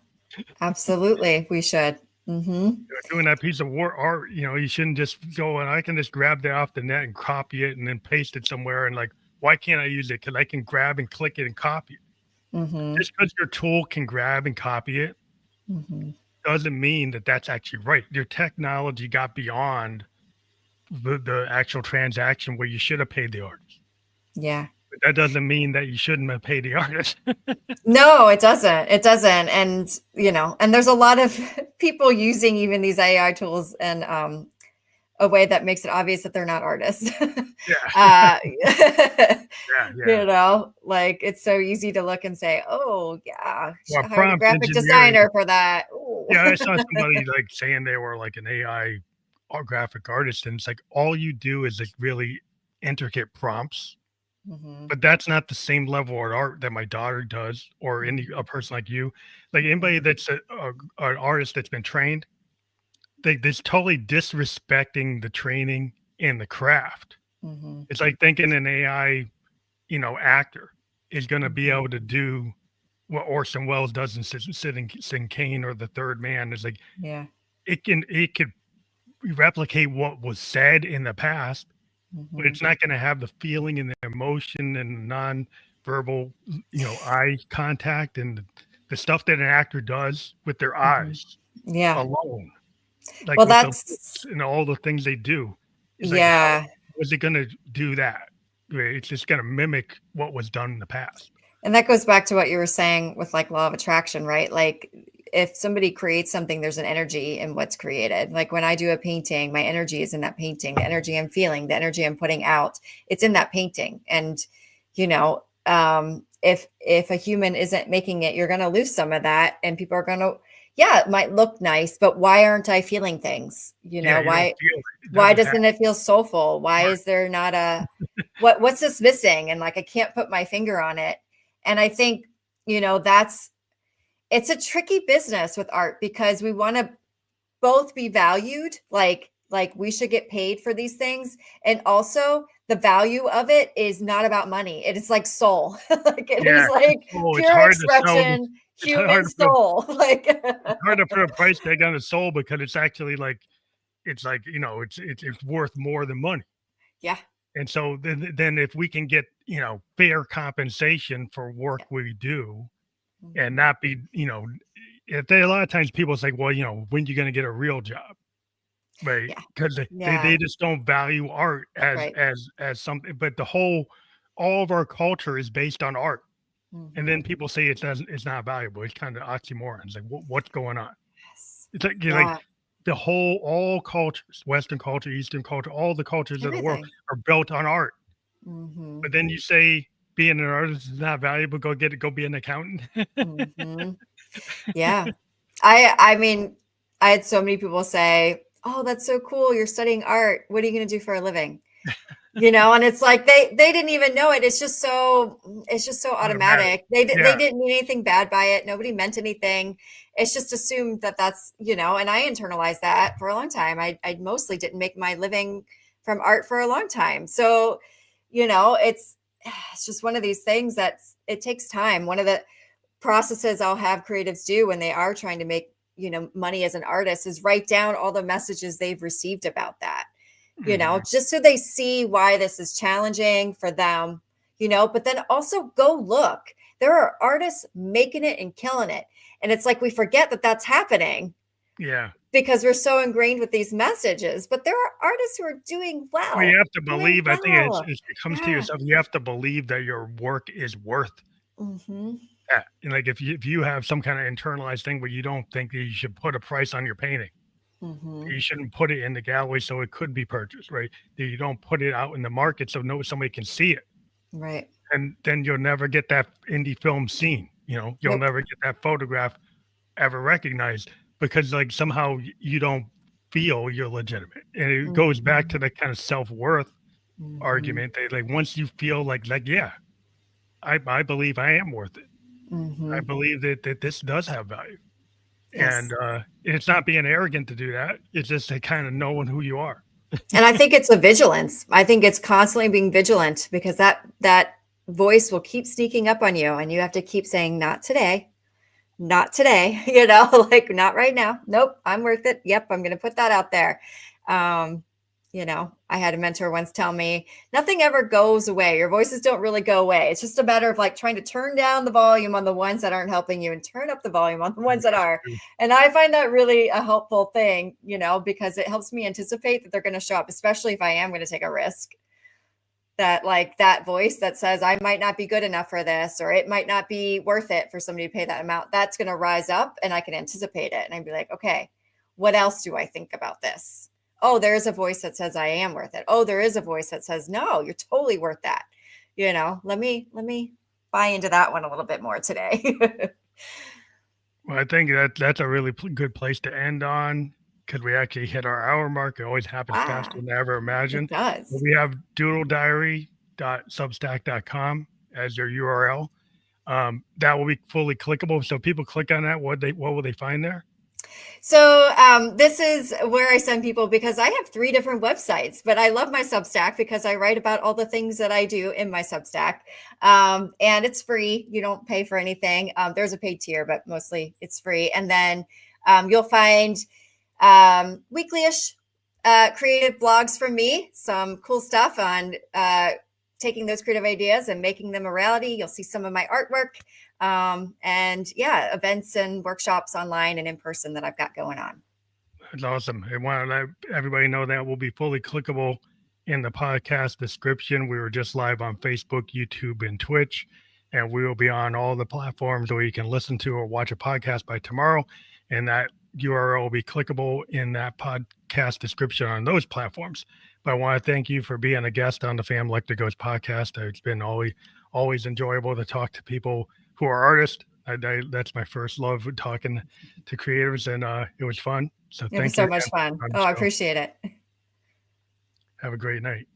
Absolutely. We should. Mm-hmm. doing that piece of work art. You shouldn't just go and I can just grab that off the net and copy it and then paste it somewhere. And like, why can't I use it? Because I can grab and click it and copy it. Mm-hmm. Just because your tool can grab and copy it Mm-hmm. doesn't mean that that's actually right. Your technology got beyond the actual transaction where you should have paid the artist. Yeah. But that doesn't mean that you shouldn't have paid the artist. No, it doesn't. It doesn't. And, and there's a lot of people using even these AI tools in a way that makes it obvious that they're not artists. Yeah. uh, Yeah. like it's so easy to look and say, oh, yeah, Well, hired a prompt graphic engineering. designer for that. Ooh. Yeah, I saw somebody like saying they were like an AI or graphic artist, and it's like all you do is like really intricate prompts, Mm-hmm. but that's not the same level of art that my daughter does or a person like you. Like anybody that's an artist that's been trained, there's totally disrespecting the training and the craft. Mm-hmm. It's like thinking an AI, actor is going to be able to do what Orson Welles does in Citizen Kane or The Third Man. Is like Yeah. it could replicate what was said in the past, but Mm-hmm. it's not going to have the feeling and the emotion and the non-verbal, eye contact and the stuff that an actor does with their eyes Yeah. alone, like Well, with the that's, lips and all the things they do. It's like, how yeah. was it going to do that? Right? It's just going to mimic what was done in the past. And that goes back to what you were saying with like law of attraction, right? Like if somebody creates something, there's an energy in what's created. Like when I do a painting, my energy is in that painting. The energy I'm feeling, the energy I'm putting out, it's in that painting. And, if a human isn't making it, you're going to lose some of that, and people are going to, yeah, it might look nice, but why aren't I feeling things? Yeah, you don't Why feel it. It why doesn't doesn't it feel soulful? Why happen. is there not what's this missing? And like I can't put my finger on it. And I think, it's a tricky business with art because we want to both be valued, like we should get paid for these things. And also the value of it is not about money. It is like soul. Like it Yeah. is like Oh, it's pure hard to sell. expression, It's hard human to put a soul. Like it's hard to put a price tag on the soul because it's actually like it's like, it's worth more than money. yeah. And so then if we can get, fair compensation for work Yeah. we do and Mhm. not be, a lot of times people say, well, when you going to get a real job? Right. Yeah. Because they Yeah. just don't value art as Right. something, but all of our culture is based on art. And then Mhm. people say it's not valuable. It's kind of oxymorons. Like what's going on? Yes. It's like you're like Yeah. all cultures, Western culture, Eastern culture, all the cultures of the world Everything. are built on art. Mhm. But then you say being an artist is not valuable. Go be an accountant. Mhm. Yeah. I mean, I had so many people say, "Oh, that's so cool. You're studying art. What are you going to do for a living?" And it's like they didn't even know it. It's just so Automatic. automatic. They Yeah. didn't mean anything bad by it. Nobody meant anything. It's just assumed that and I internalized that for a long time. I mostly didn't make my living from art for a long time. So, it's just one of these things that it takes time. One of the processes I'll have creatives do when they are trying to make money as an artist is write down all the messages they've received about that, Mhm. just so they see why this is challenging for them, but then also go look. There are artists making it and killing it. And it's like we forget that that's happening Yeah. because we're so ingrained with these messages. But there are artists who are doing Well, you well, have to doing believe, I think well. it comes to Yeah. yourself. You have to believe that your work is worth Hmm. that. And like if you have some kind of internalized thing where you don't think that you should put a price on your painting, Hmm. you shouldn't put it in the gallery so it could be purchased, right? That you don't put it out in the market so somebody can see it. Right. And then you'll never get that indie film scene. You'll Nope. never get that photograph ever recognized because like somehow you don't feel you're legitimate. And it goes back to Hmm. the kind of self-worth Hmm. argument that like once you feel like yeah, I believe I am worth it. I Hmm. believe that this does have value. And Yes. it's not being arrogant to do that. It's just a kind of knowing who you are. And I think it's a vigilance. I think it's constantly being vigilant because that voice will keep sneaking up on you and you have to keep saying, not today, not today, like not right now. Nope, I'm worth it. Yep, I'm going to put that out there. Um, I had a mentor once tell me, nothing ever goes away. Your voices don't really go away. It's just a matter of like trying to turn down the volume on the ones that aren't helping you and turn up the volume on the ones that That's are. true. And I find that really a helpful thing, because it helps me anticipate that they're going to show up, especially if I am going to take a risk. That like that voice that says I might not be good enough for this, or it might not be worth it for somebody to pay that amount, that's going to rise up and I can anticipate it. And I'd be like, okay, what else do I think about this? Oh, there's a voice that says I am worth it. Oh, there is a voice that says, no, you're totally worth that. Let me buy into that one a little bit more today. Well, I think that's a really good place to end on because we actually hit our hour mark. It always happens faster Ah, than I ever it imagined. But does. we have doodlediary.substack.com as your URL. That will be fully clickable. So people click on that. What will they find there? So this is where I send people because I have 3 different websites, but I love my Substack because I write about all the things that I do in my Substack. And it's free. You don't pay for anything. There's a paid tier, but mostly it's free. And then you'll find weekly-ish creative blogs from me, some cool stuff on taking those creative ideas and making them a reality. You'll see some of my artwork. And yeah, events and workshops online and in person that I've got going on. That's awesome. I want to let everybody know that will be fully clickable in the podcast description. We were just live on Facebook, YouTube, and Twitch, and we will be on all the platforms where you can listen to or watch a podcast by tomorrow. And that URL will be clickable in that podcast description on those platforms. But I want to thank you for being a guest on the Fam Lecter Goes podcast. It's been always enjoyable to talk to people who are artists. That's my first love with talking to creators, and it was fun. So It was thank you so much again fun. for on the Oh, I show. appreciate it. Have a great night.